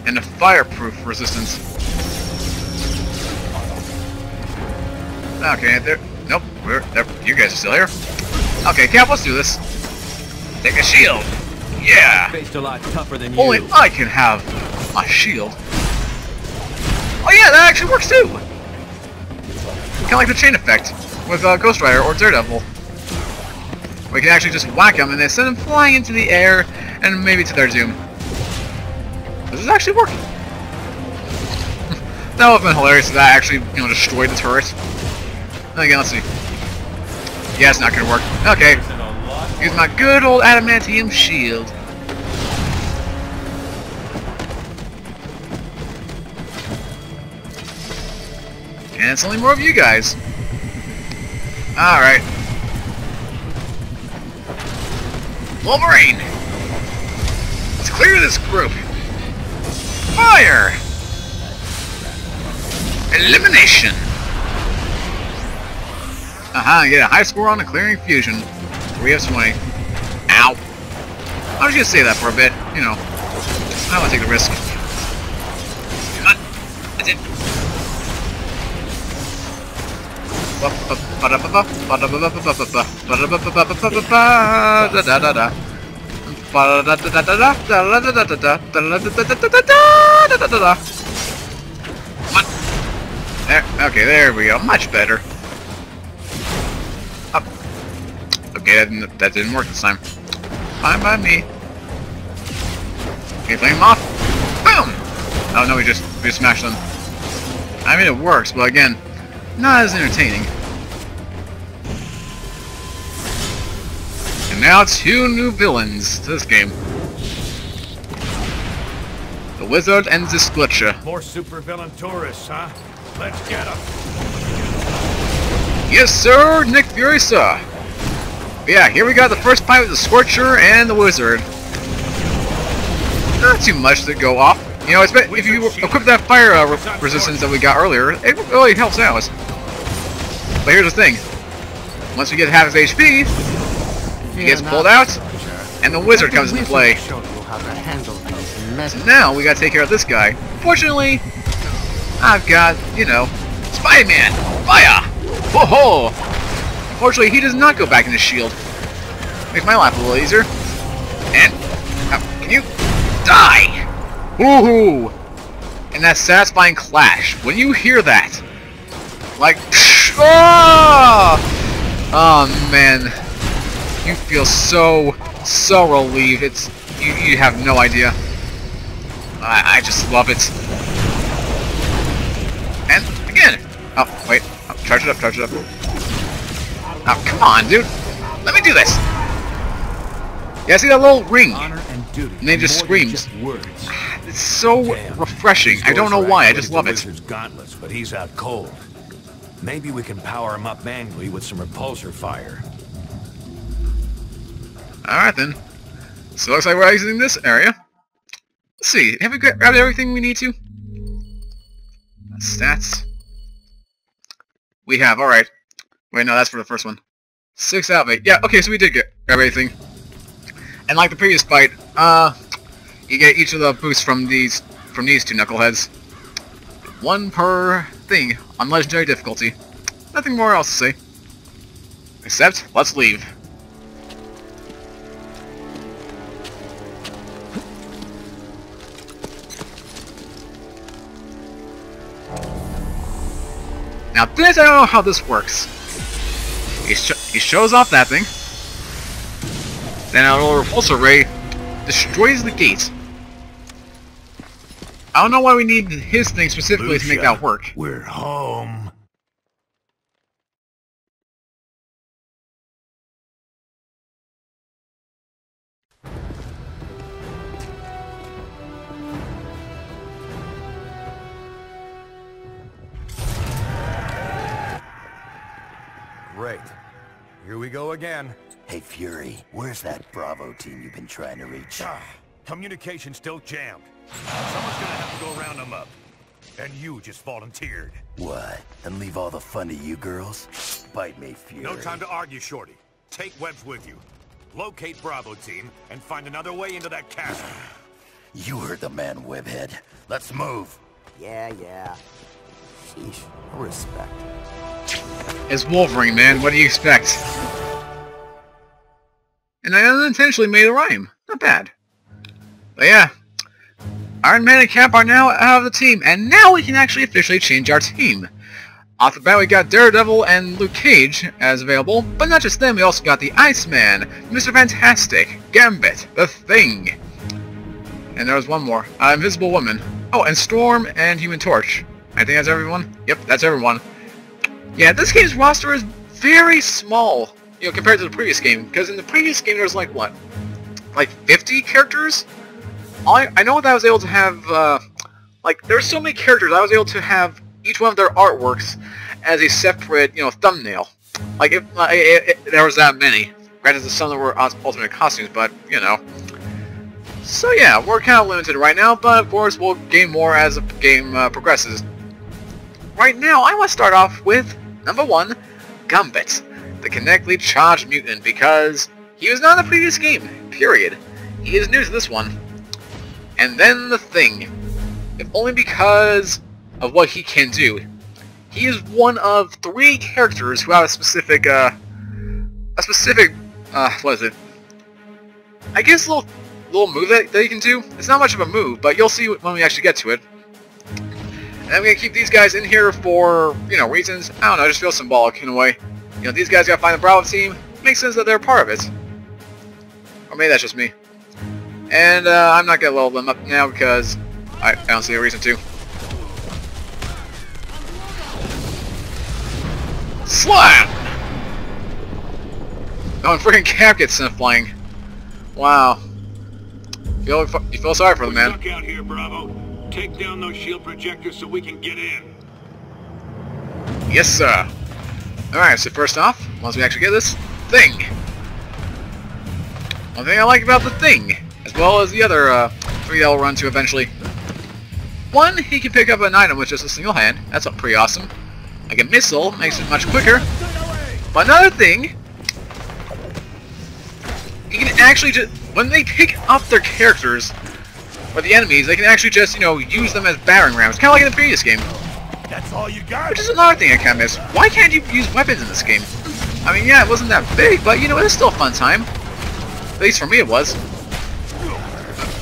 And a fireproof resistance. Okay, there. Nope, we're there. You guys are still here. Okay, Cap, let's do this. Take a shield. Yeah. Faced a lot tougher than Only you. I can have a shield. Oh yeah, that actually works too. Kind of like the chain effect with Ghost Rider or Daredevil. We can actually just whack them and then send them flying into the air and maybe to their doom. This is actually working. That would have been hilarious if that actually, you know, destroyed the turret. Again, let's see. Yeah, it's not gonna work. Okay. Use my good old adamantium shield. And it's only more of you guys. Alright. Wolverine! Let's clear this group. Fire! Elimination! Aha, get a high score on the clearing fusion. 3 of 20. Ow. I was gonna say that for a bit, you know. I don't want to take the risk. That's it. There, okay, there we go. Much better. Up. Okay, that didn't work this time. Fine by me. Okay, flame off. Boom! Oh no, we just smashed them. I mean, it works, but again, not as entertaining. And now 2 new villains to this game. The Wizard and the Scorcher. More supervillain tourists, huh? Let's get them. Yes, sir, Nick Fury, sir. But yeah, here we got the first fight with the Scorcher and the Wizard. Not too much to go off. You know, if you equip that fire resistance that we got earlier, it really helps out. But here's the thing. Once we get half his HP, he gets pulled out, and the Wizard comes into play. So now we gotta take care of this guy. Fortunately, I've got, you know, Spider-Man! Fire! Whoa-ho! Unfortunately, he does not go back in his shield. Makes my life a little easier. And, can you die? Woohoo! And that satisfying clash. When you hear that, like, oh! Oh man, you feel so relieved. You have no idea. I just love it. And again. Oh wait, charge it up, charge it up. Oh come on, dude. Let me do this. Yeah, see that little ring? And then it just screams. It's so refreshing. I don't know why. I just love it. Gauntlets, but he's out cold. Maybe we can power him up manually with some repulsor fire. Alright then. So looks like we're exiting this area. Let's see. Have we grabbed everything we need to? Stats. We have. Alright. Wait, no, that's for the first one. 6 out of 8. Yeah, okay, so we did grab everything. And like the previous fight, you get each of the boosts from these 2 knuckleheads. 1 per thing on legendary difficulty. Nothing more else to say. Except, let's leave. Now this, I don't know how this works. He shows off that thing. Then a little repulsor ray destroys the gate. I don't know why we need his thing specifically to make that work. We're home. Great. Here we go again. Hey, Fury, where's that Bravo team you've been trying to reach? Communication's still jammed. Someone's gonna have to go round them up. And you just volunteered. What? And leave all the fun to you girls? Bite me, Fury. No time to argue, Shorty. Take Webbs with you. Locate Bravo team and find another way into that castle. You heard the man, Webhead. Let's move. Yeah. Sheesh, no respect. It's Wolverine, man. What do you expect? And I unintentionally made a rhyme. Not bad. But yeah. Iron Man and Cap are now out of the team, and now we can actually officially change our team. Off the bat, we got Daredevil and Luke Cage as available, but not just them, we also got the Iceman, Mr. Fantastic, Gambit, The Thing. And there was one more. Invisible Woman. Oh, and Storm and Human Torch. I think that's everyone? Yep, that's everyone. Yeah, this game's roster is very small, you know, compared to the previous game. Because in the previous game, there's like, what? Like 50 characters? I know that I was able to have, like, there's so many characters, I was able to have each one of their artworks as a separate, you know, thumbnail. Like, if there was that many. Granted, some of them were alternate costumes, but, you know. So yeah, we're kind of limited right now, but of course we'll gain more as the game progresses. Right now, I want to start off with, number 1, Gambit, the kinetically charged mutant, because he was not in the previous game, period. He is new to this one. And then The Thing, if only because of what he can do. He is one of 3 characters who have a specific, what is it? I guess a little move that he can do. It's not much of a move, but you'll see when we actually get to it. And I'm gonna keep these guys in here for, you know, reasons, I don't know, I just feel symbolic in a way. You know, these guys gotta find the Bravo team. Makes sense that they're part of it. Or maybe that's just me. And I'm not gonna level them up now because I don't see a reason to. Slam! Oh, and freaking Cap gets sent flying. Wow. You feel sorry for the man. Stuck out here, Bravo. Take down those shield projectors so we can get in. Yes, sir. Alright, so first off, once we actually get this thing. One thing I like about the thing, as well as the other 3 that we'll run to eventually. One, he can pick up an item with just a single hand. That's pretty awesome. Like a missile, makes it much quicker. But another thing, he can actually just, when they pick up their characters, or the enemies, they can actually just, you know, use them as battering rams, kind of like in the previous game. That's all you got? Which is another thing I kind of miss. Why can't you use weapons in this game? I mean, yeah, it wasn't that big, but, you know, it's still a fun time. At least for me it was.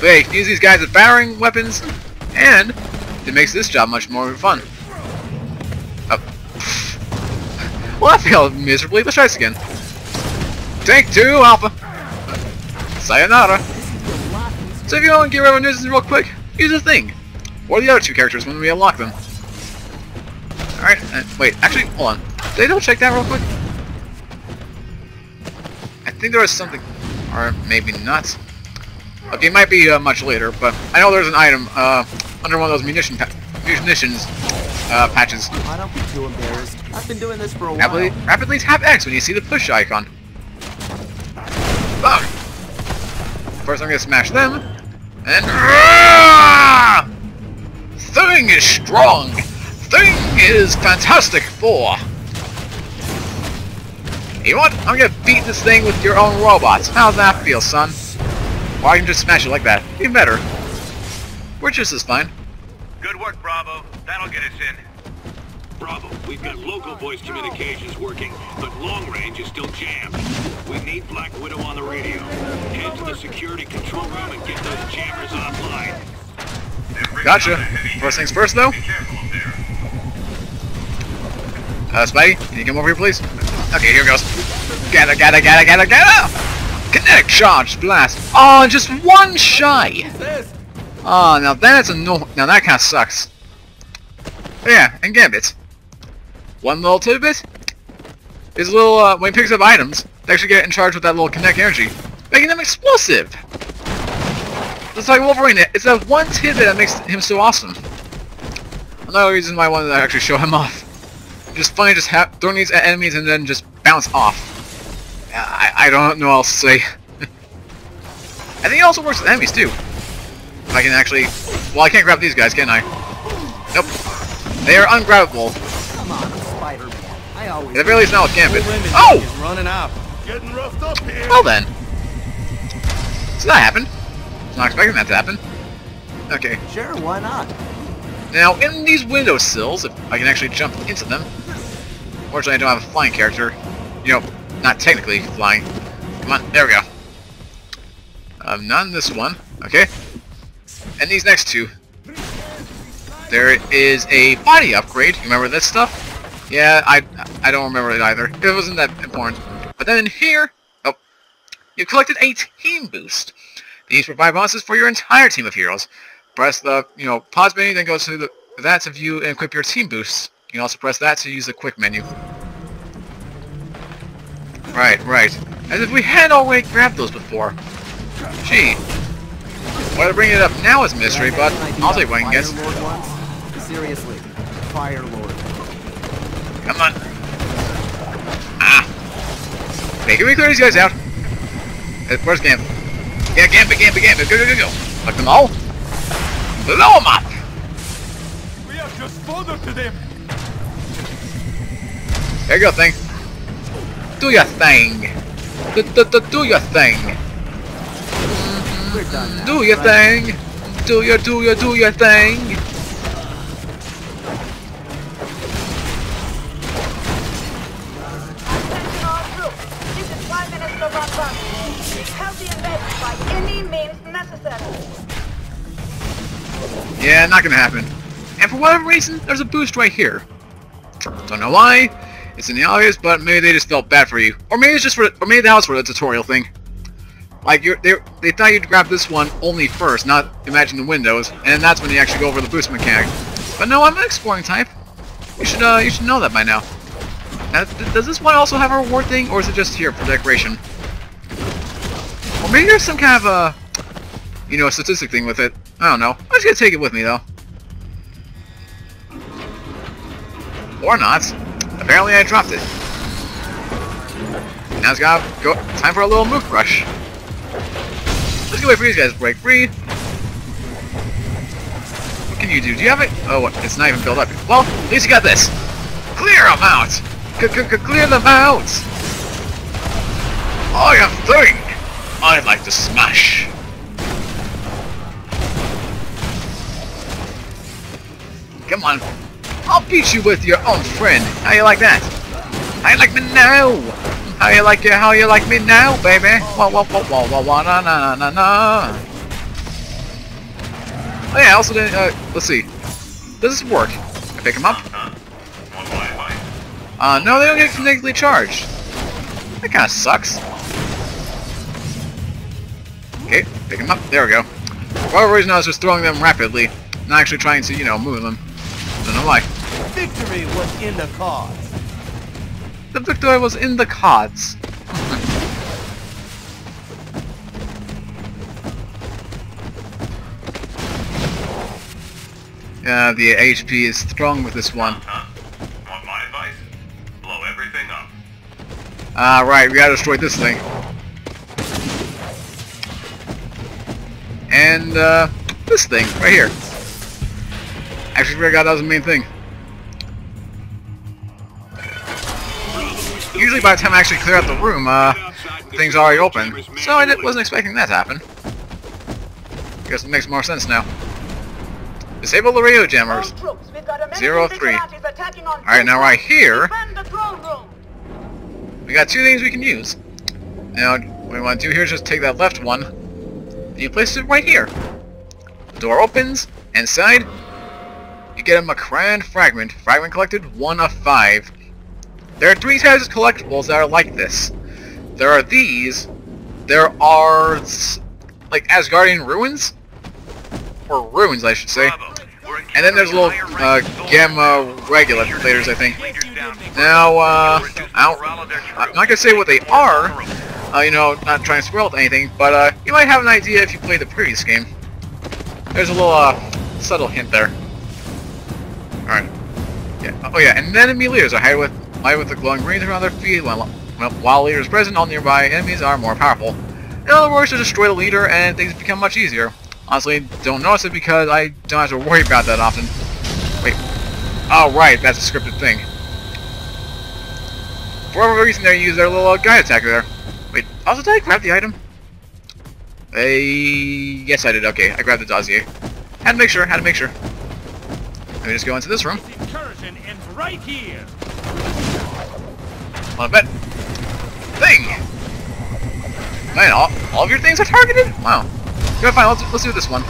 But hey, you can use these guys as battering weapons, and it makes this job much more fun. Oh. Well, that failed miserably. Let's try this again. Take 2, Alpha. Sayonara. So if you want to get rid of a nuisance real quick, use the thing. Or the other 2 characters when we unlock them. Alright, wait, actually, hold on. Did I double check that real quick? I think there was something, or maybe not. Okay, it might be much later, but I know there's an item under one of those munitions patches. I don't be too embarrassed. I've been doing this for a while. Rapidly tap X when you see the push icon. Boom! First I'm gonna smash them, and Thing is strong! Thing is Fantastic Four! You know what? I'm gonna beat this thing with your own robots. How's that feel, son? Or I can just smash it like that. Even better. We're just as fine. Good work, Bravo. That'll get us in. Bravo, we've got local voice communications working, but long range is still jammed. We need Black Widow on the radio. Head to the security control room and get those jammers offline. Gotcha. First things first, though. Spidey, can you come over here, please? Okay, here goes. Gotta! Kinetic charge blast. Oh, just 1 shy. Oh, now that's annoying. Now that kind of sucks. But yeah, and Gambit. One little tidbit is a little, when he picks up items, they actually get in charge with that little kinetic energy, making them explosive. Just like Wolverine, it's that one tidbit that makes him so awesome. Another reason why I wanted to actually show him off. Just funny, just throwing these at enemies and then just bounce off. I don't know what else to say. I think it also works with enemies too. If I can actually, well, I can't grab these guys, can I? Nope. They are ungrabbable. Come on, Spider-Man. I always. At the very least, not with Gambit. Oh! Running out. Getting roughed up here. Well then. So that happened. Was not expecting that to happen. Okay. Sure, why not? Now, in these windowsills, if I can actually jump into them. Fortunately, I don't have a flying character. You know, not technically flying. Come on, there we go. Not in this one. Okay. And these next 2. There is a body upgrade. You remember this stuff? Yeah, I don't remember it either. It wasn't that important. But then in here, oh, you collected a team boost. These provide bonuses for your entire team of heroes. Press the, you know, pause menu, then go to that to view and equip your team boosts. You can also press that to use the quick menu. Right. As if we hadn't already grabbed those before. Gee. Why they're bringing it up now is a mystery, but I'll take what I can guess. Seriously, Fire Lord. Come on. Ah. Hey, can we clear these guys out? Where's Gambit? Yeah, Gambit. Go. Fuck them all. Blow them up. We have just further to them. There you go, Thing. Do your thing. Do your thing. We're done now, Do your thing. Do your thing. means necessary. Yeah, not gonna happen. And for whatever reason, there's a boost right here. Don't know why. It's in the obvious, but maybe they just felt bad for you, or maybe it's just for, or maybe that was for the tutorial thing. Like they thought you'd grab this one only first, not imagine the windows, and that's when you actually go over the boost mechanic. But no, I'm an exploring type. You should know that by now. Now, does this one also have a reward thing, or is it just here for decoration? Or maybe there's some kind of a, you know, a statistic thing with it. I don't know. I'm just gonna take it with me though. Or not. Apparently I dropped it. Now it's gotta go. Time for a little mook rush. Let's go wait for these guys to break free. What can you do? Do you have it? Oh, it's not even built up. Well, at least you got this. Clear them out! Clear them out! I have a thing I'd like to smash. Come on. I'll beat you with your own friend. How you like that? How you like me now? How you like me now, baby? Wah, wah, wah, wah, wah, wah, na, na, na, na. Oh yeah, I also didn't, let's see. Does this work? I pick him up? No, they don't get negatively charged. That kinda sucks. Okay, pick him up. There we go. For whatever reason, I was just throwing them rapidly, not actually trying to, you know, move them. Don't know why. Victory was in the cause. The victory was in the cards. Yeah, the HP is strong with this one. Want my advice? Blow everything up. Right, we gotta destroy this thing. And, this thing, right here. Actually forgot that was the main thing. Usually by the time I actually clear out the room, things are already open. So I wasn't expecting that to happen. Guess it makes more sense now. Disable the radio jammers. 03. Alright, now right here, we got two things we can use. Now, what we want to do here is just take that left one, and you place it right here. The door opens, inside, you get a Macran fragment. Fragment collected, 1 of 5. There are 3 types of collectibles that are like this. There are these. There are, like, Asgardian ruins? Or ruins, I should say. And then there's little, gamma regulators, I think. Now, I'm not gonna say what they are, you know, not trying to spoil anything, but, you might have an idea if you played the previous game. There's a little, subtle hint there. Alright. Yeah. Oh yeah, and enemy leaders are hide with the glowing greens around their feet, while leaders present, all nearby enemies are more powerful. In other words, to destroy the leader and things become much easier. Honestly, don't notice it because I don't have to worry about that often. Wait. Oh right, that's a scripted thing. For whatever reason they use their little guide attacker there. Wait, also did I grab the item? Yes I did, okay, I grabbed the dossier. Had to make sure. Let me just go into this room. Incursion ends right here. On a bet. Thing! Man, all of your things are targeted? Wow. Okay, fine, let's do this one.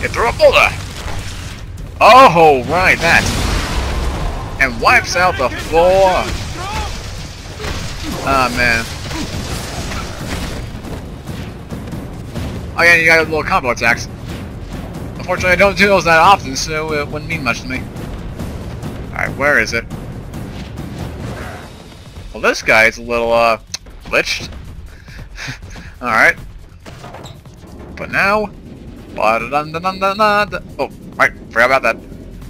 You throw a boulder! Oh, right, that. And wipes out the floor. Ah, man. Oh yeah, you got little combo attacks. Unfortunately, I don't do those that often, so it wouldn't mean much to me. Alright, where is it? Well, this guy is a little, glitched. Alright. But now... Oh, right, forgot about that.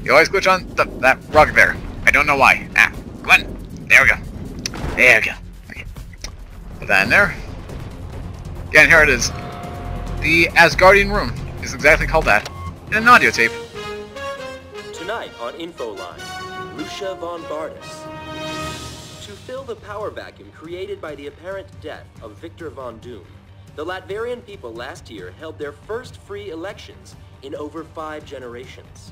You always glitch on that rug there. I don't know why. Ah, come on. There we go. There we go. Okay. Put that in there. Yeah, and here it is. The Asgardian Room is exactly called that. In an audio tape. Tonight on Infoline, Lucia von Bardis. To fill the power vacuum created by the apparent death of Victor von Doom, the Latverian people last year held their first free elections in over 5 generations.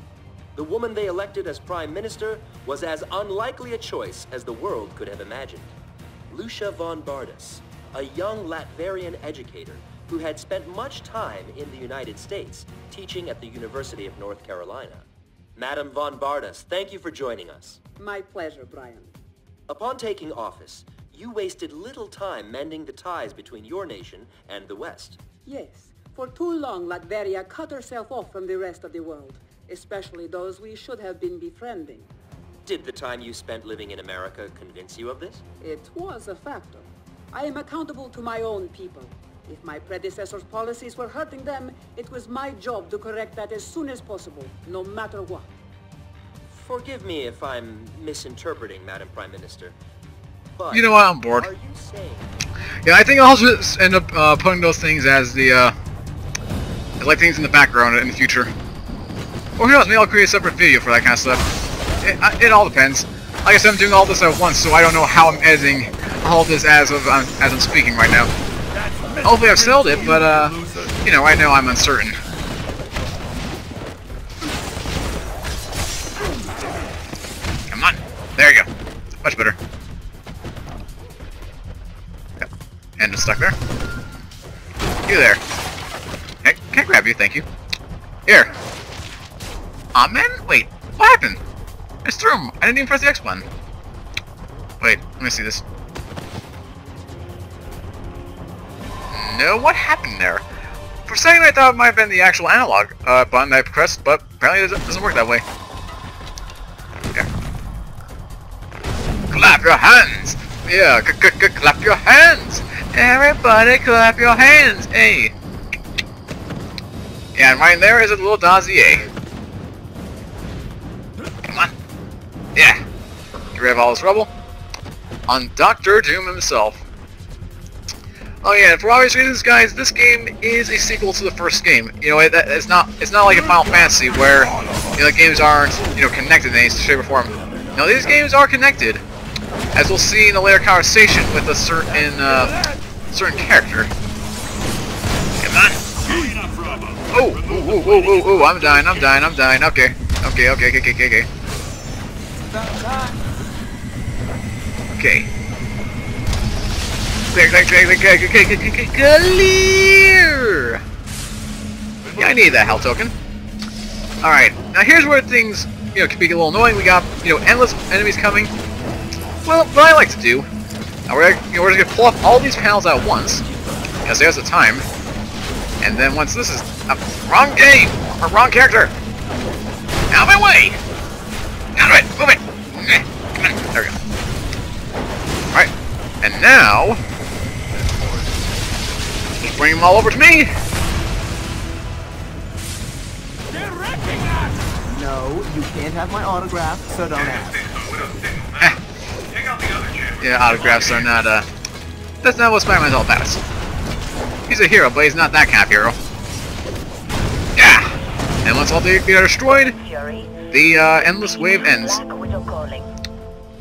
The woman they elected as Prime Minister was as unlikely a choice as the world could have imagined. Lucia von Bardis, a young Latverian educator who had spent much time in the United States, teaching at the University of North Carolina. Madam von Bardas, thank you for joining us. My pleasure, Brian. Upon taking office, you wasted little time mending the ties between your nation and the West. Yes. For too long, Latveria cut herself off from the rest of the world, especially those we should have been befriending. Did the time you spent living in America convince you of this? It was a factor. I am accountable to my own people. If my predecessors' policies were hurting them, it was my job to correct that as soon as possible, no matter what. Forgive me if I'm misinterpreting, Madam Prime Minister, but you know what? I'm bored. Are you saying? Yeah, I think I'll just end up putting those things as the as like things in the background in the future. Or who knows? Maybe I'll create a separate video for that kind of stuff. It all depends. Like I said, I'm doing all this at once, so I don't know how I'm editing all this as I'm speaking right now. Hopefully I've settled it, but you know, right now I'm uncertain. Come on, there you go. Much better. Yep. And just stuck there. You there. Okay, can't grab you, thank you. Here. Aw, man, wait, what happened? I just threw him. I didn't even press the X button. Wait, let me see this. No, what happened there? For a second I thought it might have been the actual analog button I pressed, but apparently it doesn't work that way. Okay. Clap your hands! Yeah, clap your hands! Everybody clap your hands! Hey! Yeah, and right there is a little dossier. Come on. Yeah. Get rid of all this rubble. On Dr. Doom himself. Oh yeah, and for obvious reasons, guys, this game is a sequel to the first game. You know, it's not like a Final Fantasy where, you know, the games aren't, you know, connected in any shape or form. No, these games are connected, as we'll see in a later conversation with a certain character. Come on. Oh, I'm dying. Okay. Okay. Clear! Yeah, I need that health token. Alright, now here's where things, you know, can be a little annoying. We got, you know, endless enemies coming. Well, what I like to do, we're just gonna pull up all these panels at once, because there's the time. And then once this is wrong game or wrong character, out of my way. Out of it, move it. Come on, there we go. All right, and now just bring them all over to me. They're wrecking us. No, you can't have my autograph, so don't ask. Yeah, autographs are not that's not what Spider-Man's all about. He's a hero, but he's not that kind of hero. Yeah! And once all they are destroyed, the endless wave ends.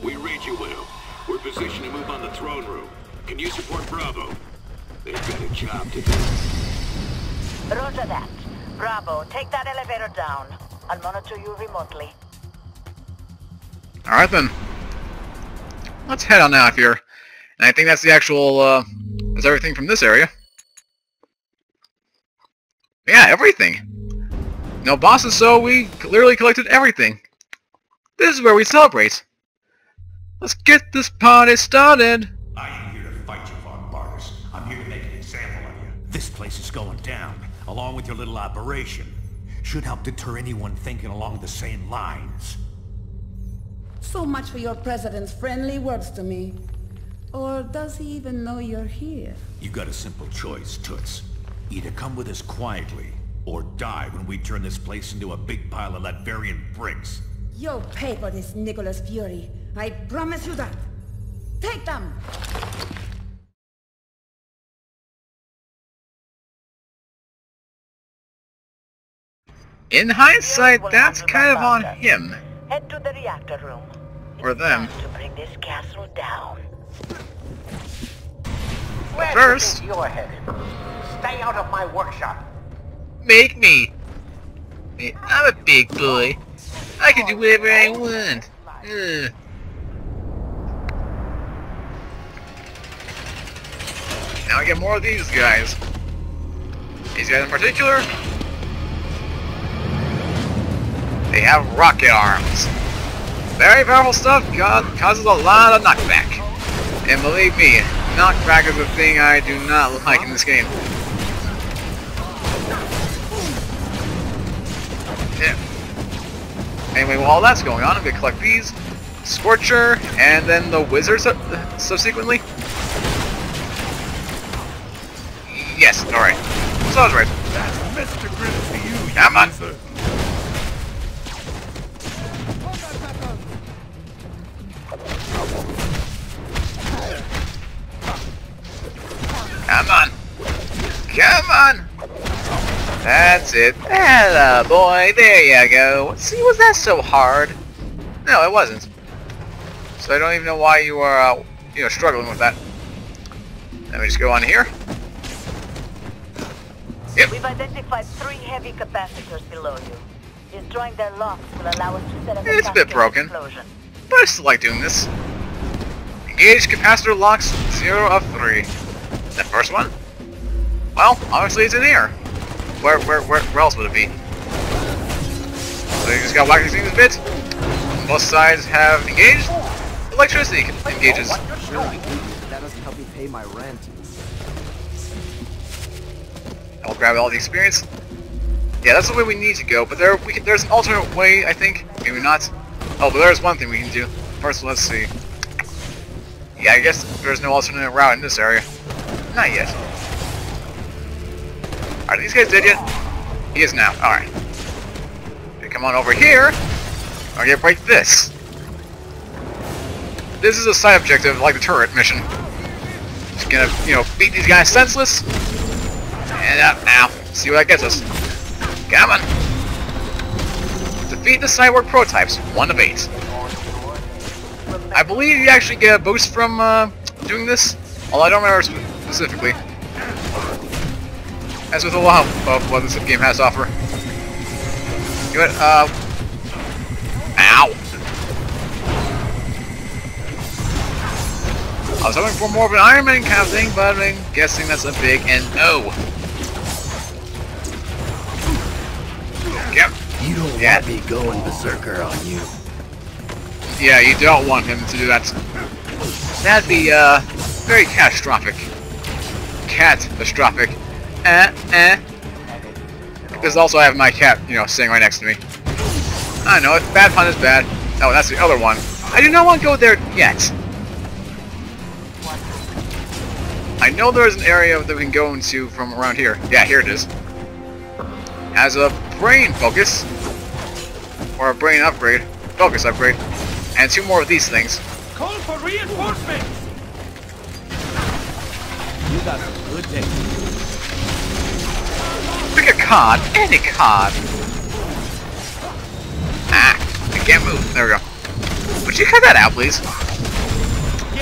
We read you, Widow. We're positioned to move on the throne room. Can you support Bravo? They've got a job to do. Roger that. Bravo, take that elevator down. I'll monitor you remotely. Alright then. Let's head on out here. And I think that's the actual, that's everything from this area. Yeah, everything. No bosses, so we clearly collected everything. This is where we celebrate. Let's get this party started. I ain't here to fight you, Von Bardas. I'm here to make an example of you. This place is going down, along with your little operation. Should help deter anyone thinking along the same lines. So much for your president's friendly words to me. Or does he even know you're here? You got a simple choice, Toots. Either come with us quietly, or die when we turn this place into a big pile of Latvian bricks. You'll pay for this, Nicholas Fury. I promise you that. Take them! In hindsight, that's kind of on him. Head to the reactor room. Or them. To bring this castle down. But first, You're headed. Stay out of my workshop. make me. I'm a big boy. I can do whatever I want. Now I get more of these guys. These guys in particular, they have rocket arms. Very powerful stuff, causes a lot of knockback. And believe me, knockback is a thing I do not like in this game. Yeah. Anyway, while that's going on, I'm going to collect these. Scorcher, and then the Wizard subsequently. Yes, alright. So I was right. That's Mr. Griffith to you, Come on. Come on. Come on. That's it. Hello, boy. There you go. See, was that so hard? No, it wasn't. So I don't even know why you are, struggling with that. Let me just go on here. Yep. We've identified 3 heavy capacitors below you. Destroying their locks will allow us to set up It's a bit broken, explosion. but I still like doing this. Engage capacitor locks 0 of 3. The first one? Well, obviously it's in here. Where else would it be? So you just gotta whack these things a bit. Both sides have engaged. Electricity engages. That doesn't help me pay my rent. I'll grab all the experience. Yeah, that's the way we need to go, but there's an alternate way, I think. Maybe not. Oh, but there's one thing we can do. First, let's see. Yeah, I guess there's no alternate route in this area. Not yet. Are these guys dead yet? He is now. Alright. Okay, come on over here. I'm gonna break this. This is a side objective, like the turret mission. Just gonna, beat these guys senseless. And up now. See what that gets us. Come on. Defeat the cyborg prototypes. 1 of 8. I believe you actually get a boost from doing this. Although I don't remember specifically. As with a lot of what this game has to offer. You know what, ow! I was hoping for more of an Iron Man kind of thing, but I'm guessing that's a big no. Yep. You don't want me going berserker on you. Yeah, you don't want him to do that. That'd be, very catastrophic. Catastrophic. Because also I have my cat, sitting right next to me. I know, bad pun is bad. Oh, that's the other one. I do not want to go there yet. I know there's an area that we can go into from around here. Yeah, here it is. Has a brain focus. Or a brain upgrade. Focus upgrade. And 2 more of these things. Call for reinforcements! You got some good day. Pick a card. Any card. Ah, I can't move. There we go. Would you cut that out, please?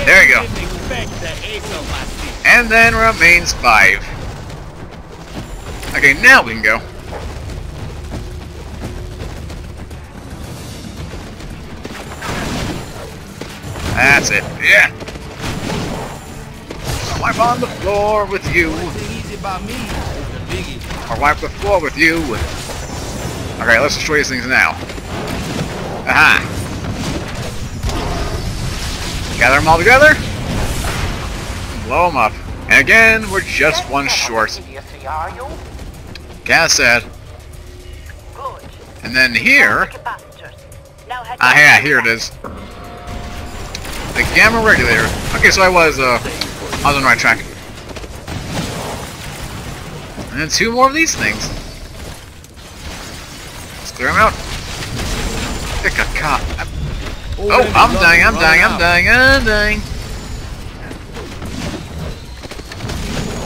There you go. And then remains 5. Okay, now we can go. That's it. Yeah. Wipe on the floor with you. Or wipe the floor with you. Okay, let's destroy these things now. Aha. Gather them all together. Blow them up. And again, we're just 1 short. Kinda sad. And then here... Ah, yeah, here it is. The gamma regulator. Okay, so I was on the right track. And then 2 more of these things. Let's clear them out. Pick a cop. Oh, I'm dying.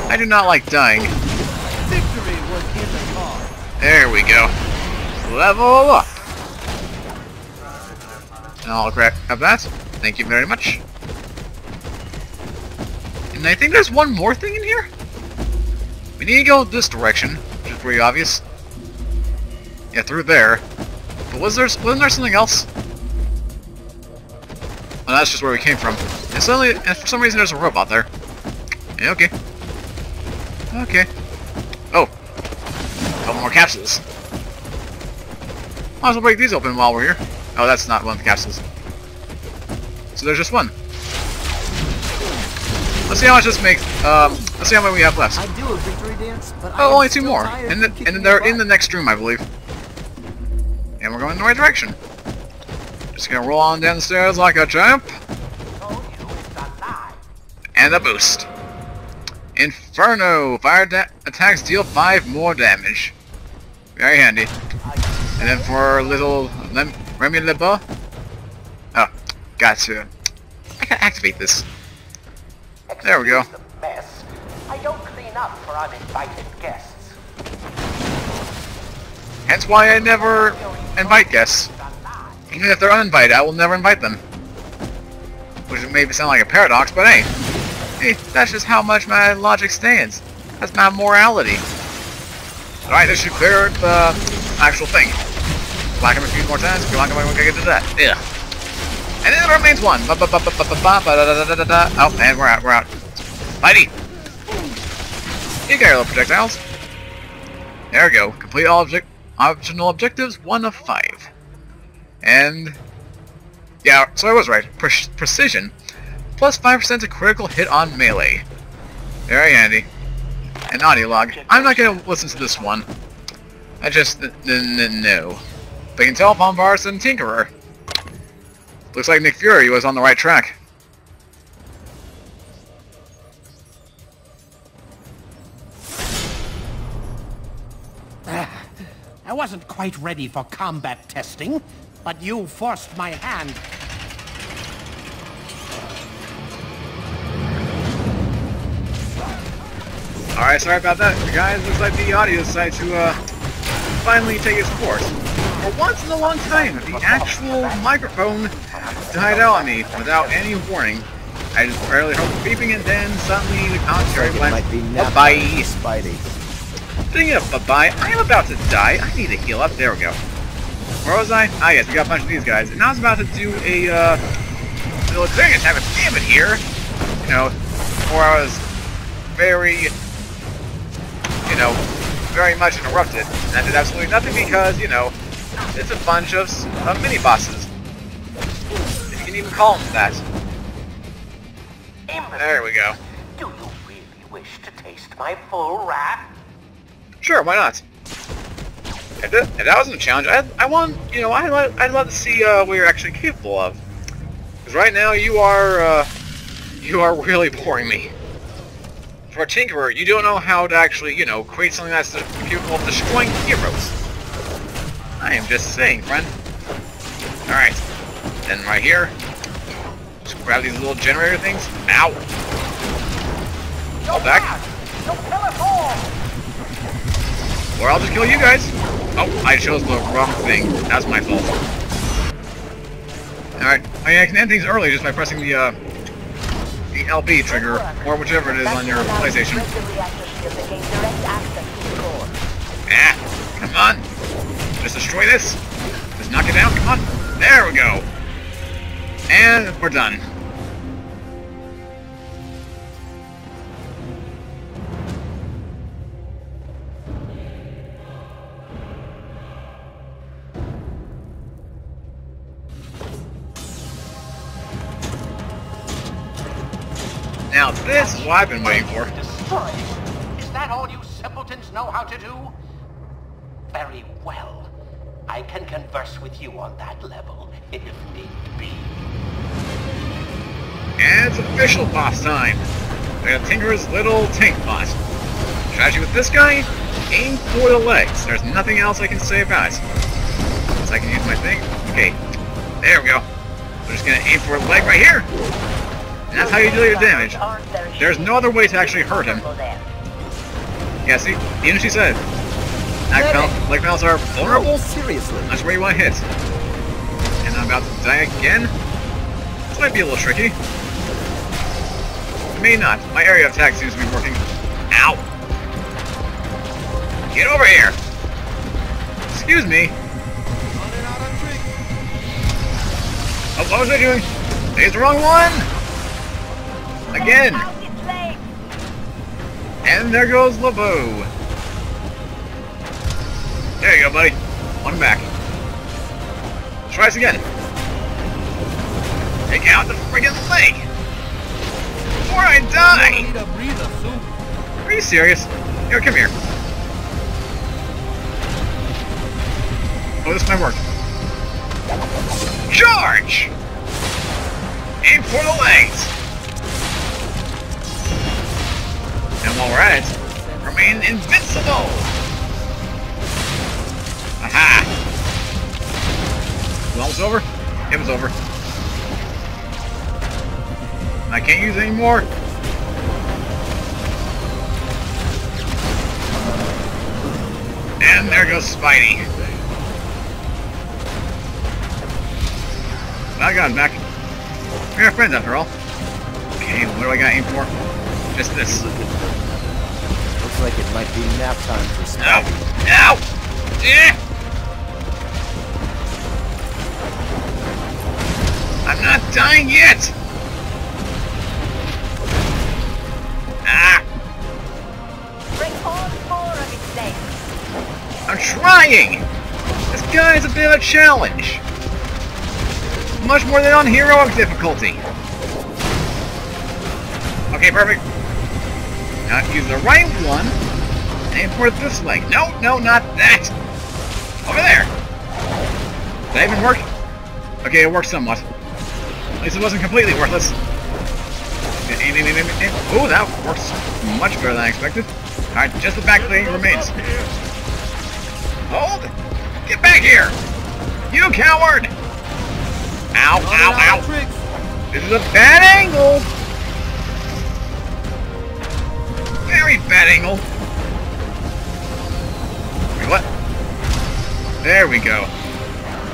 I do not like dying. There we go. Level up. And I'll grab that. Thank you very much. And I think there's one more thing in here. We need to go this direction, which is pretty obvious. Yeah, through there. But wasn't there something else? Well, that's just where we came from. And suddenly, and for some reason, there's a robot there. Yeah, okay. Okay. Oh, more capsules. Might as well break these open while we're here. Oh, that's not one of the capsules. So there's just one. Let's see how much this makes. Let's see how many we have left. I do a victory dance, but oh, only 2 more, and then they're in the next room, I believe. And we're going in the right direction. Just gonna roll on down the stairs like a champ. And a boost. Inferno! Fire attacks deal 5 more damage. Very handy. And then for little Remy LeBeau. Oh, got to. I gotta activate this. There we go. Mess. I don't clean up for uninvited guests. Hence why I never invite guests. Even if they're uninvited, I will never invite them. Which may sound like a paradox, but hey. Hey, that's just how much my logic stands. That's my morality. Alright, this should clear the actual thing. Black him a few more times, come on, we can get to that. Yeah. And then there remains one. Oh, and we're out. Mighty! You got your little projectiles. There we go. Complete all optional objectives, 1 of 5. And yeah, so I was right. Precision. Plus 5% to critical hit on melee. Very handy. And audio log. I'm not gonna listen to this one. I just no. But you can tell Von Varus and Tinkerer. Looks like Nick Fury was on the right track. I wasn't quite ready for combat testing, but you forced my hand. Alright, sorry about that, guys. Looks like the audio decided to finally take its course. For once in a long time, the actual microphone died out on me without any warning. I just barely heard the beeping, and then suddenly the commentary went, bye-bye. Speaking of bye-bye, I am about to die. I need to heal up. There we go. Where was I? Ah, yes, we got a bunch of these guys. And I was about to do a little clearing attack, but damn it here. You know, before I was very, you know, very much interrupted. And I did absolutely nothing because, you know, it's a bunch of mini-bosses. If you can even call them that. There we go. Do you really wish to taste my full wrath? Sure, why not? If that wasn't a challenge, I want, you know, I'd love to see what you're actually capable of. Because right now you are really boring me. For a Tinkerer, you don't know how to actually, you know, create something that's capable of destroying heroes. I am just saying, friend. Alright. Then right here, just grab these little generator things. Ow! Fall back. Or I'll just kill you guys. Oh, I chose the wrong thing. That's my fault. Alright. I mean, I can end things early just by pressing the LB trigger, or whichever it is on your PlayStation. Ah, come on. Just destroy this. Just knock it down. Come on. There we go. And we're done. Now this is what I've been waiting for. Destroy. Is that all you simpletons know how to do? Very well. I can converse with you on that level, if need be. And it's official boss time. We have Tinkerer's little tank bot. Strategy with this guy, aim for the legs. There's nothing else I can say about it. So I can use my thing. Okay, there we go. We're just gonna aim for a leg right here. And that's how you deal your damage. There's no other way to actually hurt him. Yeah, see? Even she said, leg panels are vulnerable. Seriously. That's where you want to hit. And I'm about to die again. This might be a little tricky. It may not. My area of attack seems to be working. Ow! Get over here! Excuse me. Oh, what was I doing? It's the wrong one! Again! And there goes LeBeau. There you go, buddy. One back. Let's try this again. Take out the friggin' leg! Before I die! Are you serious? Here, come here. Oh, this might work. Charge! Aim for the legs! And while we're at it, remain invincible! Aha! Well, it's over? It was over. I can't use it anymore. And there goes Spidey. I got him back. We're friends after all. Okay, what do I got aim for? Just this. Looks like it might be nap time for Spidey. No! Yeah! I'm not dying yet! Ah! Bring all four of his legs. I'm trying! This guy is a bit of a challenge. Much more than on heroic difficulty. Okay, perfect. Now use the right one and aim for this leg. No, no, not that! Over there! Did that even work? Okay, it worked somewhat. At least it wasn't completely worthless. Oh, that works much better than I expected. Alright, just the back leg remains. Hold! Get back here! You coward! Ow, ow, ow! This is a bad angle! Very bad angle. Wait, what? There we go.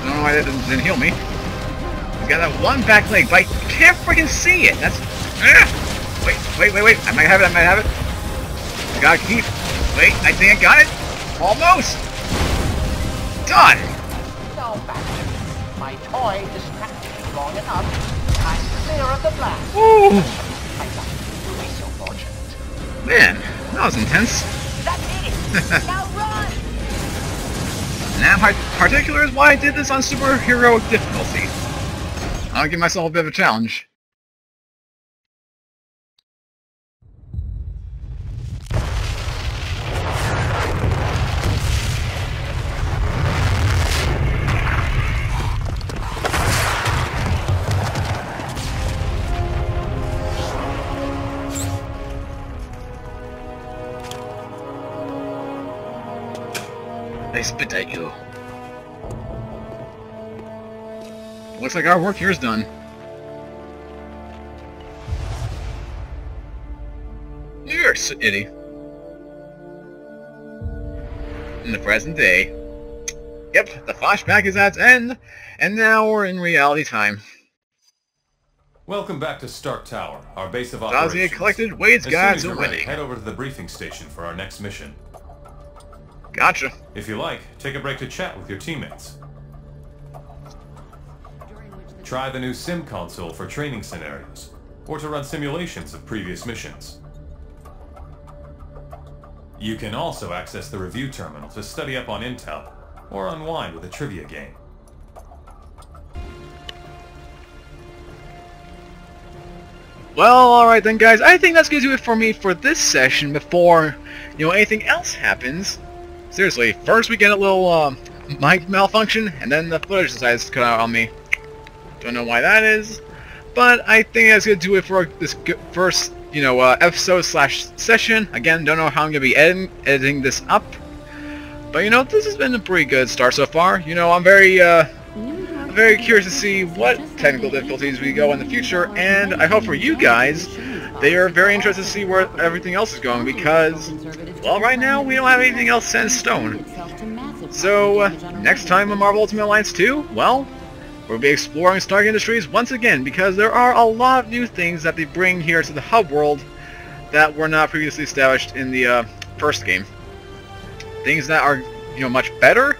Don't know why that didn't heal me. He's got that one back leg, but I can't freaking see it. That's... Wait. I might have it, I gotta keep... Wait, I think I got it. Almost! Done! No matter. My toy distracted me long enough. I'm clear of the blast. Ooh! I thought you would be so fortunate. Man, that was intense. That's it! Now run! And that in particular is why I did this on superheroic difficulty. I'll give myself a bit of a challenge. They spit at you. Looks like our work here is done. New York City. In the present day. Yep, the flashback is at its end, and now we're in reality time. Welcome back to Stark Tower, our base of Dazia operations. collected Wade's guide to ready, winning. head over to the briefing station for our next mission. Gotcha. If you like, take a break to chat with your teammates. Try the new sim console for training scenarios, or to run simulations of previous missions. You can also access the review terminal to study up on intel, or unwind with a trivia game. Well, alright then guys, I think that's going to do it for me for this session before, anything else happens. Seriously, first we get a little, mic malfunction, and then the footage decides to cut out on me. Don't know why that is, but I think that's going to do it for this first, episode / session. Again, don't know how I'm going to be editing this up, but this has been a pretty good start so far. I'm very curious to see what technical difficulties we go in the future, and I hope for you guys, they are very interested to see where everything else is going, because, well, right now, we don't have anything else set in stone. So, next time on Marvel Ultimate Alliance 2, well, we'll be exploring Stark Industries once again, because there are a lot of new things that they bring here to the hub world that were not previously established in the first game. Things that are, much better,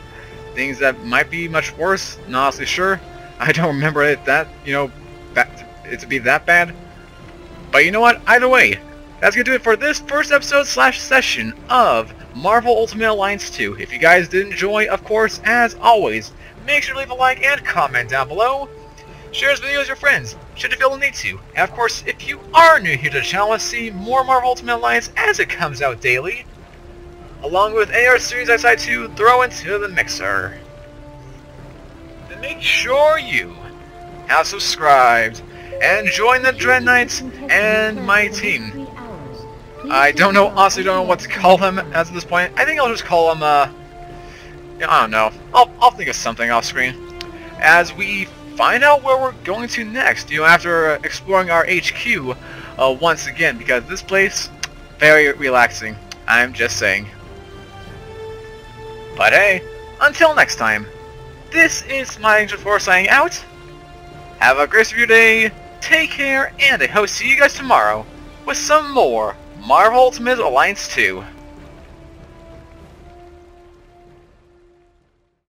things that might be much worse, not honestly sure. I don't remember it that, it to be that bad. But you know what? Either way, That's going to do it for this first episode / session of Marvel Ultimate Alliance 2. If you guys did enjoy, of course, as always, make sure to leave a like and comment down below. Share this video with your friends, should you feel the need to. And of course, if you are new here to the channel and see more Marvel Ultimate Alliance as it comes out daily, along with AR series I decided to throw into the mixer, then make sure you have subscribed and join the Dread Knights and my team. I honestly don't know what to call them as of this point. I think I'll just call them, I don't know. I'll think of something off screen. As we find out where we're going to next, after exploring our HQ once again, because this place, very relaxing. I'm just saying. But hey, until next time, this is my Angel Force signing out. Have a great rest of your day, take care, and I hope to see you guys tomorrow with some more Marvel Ultimate Alliance 2.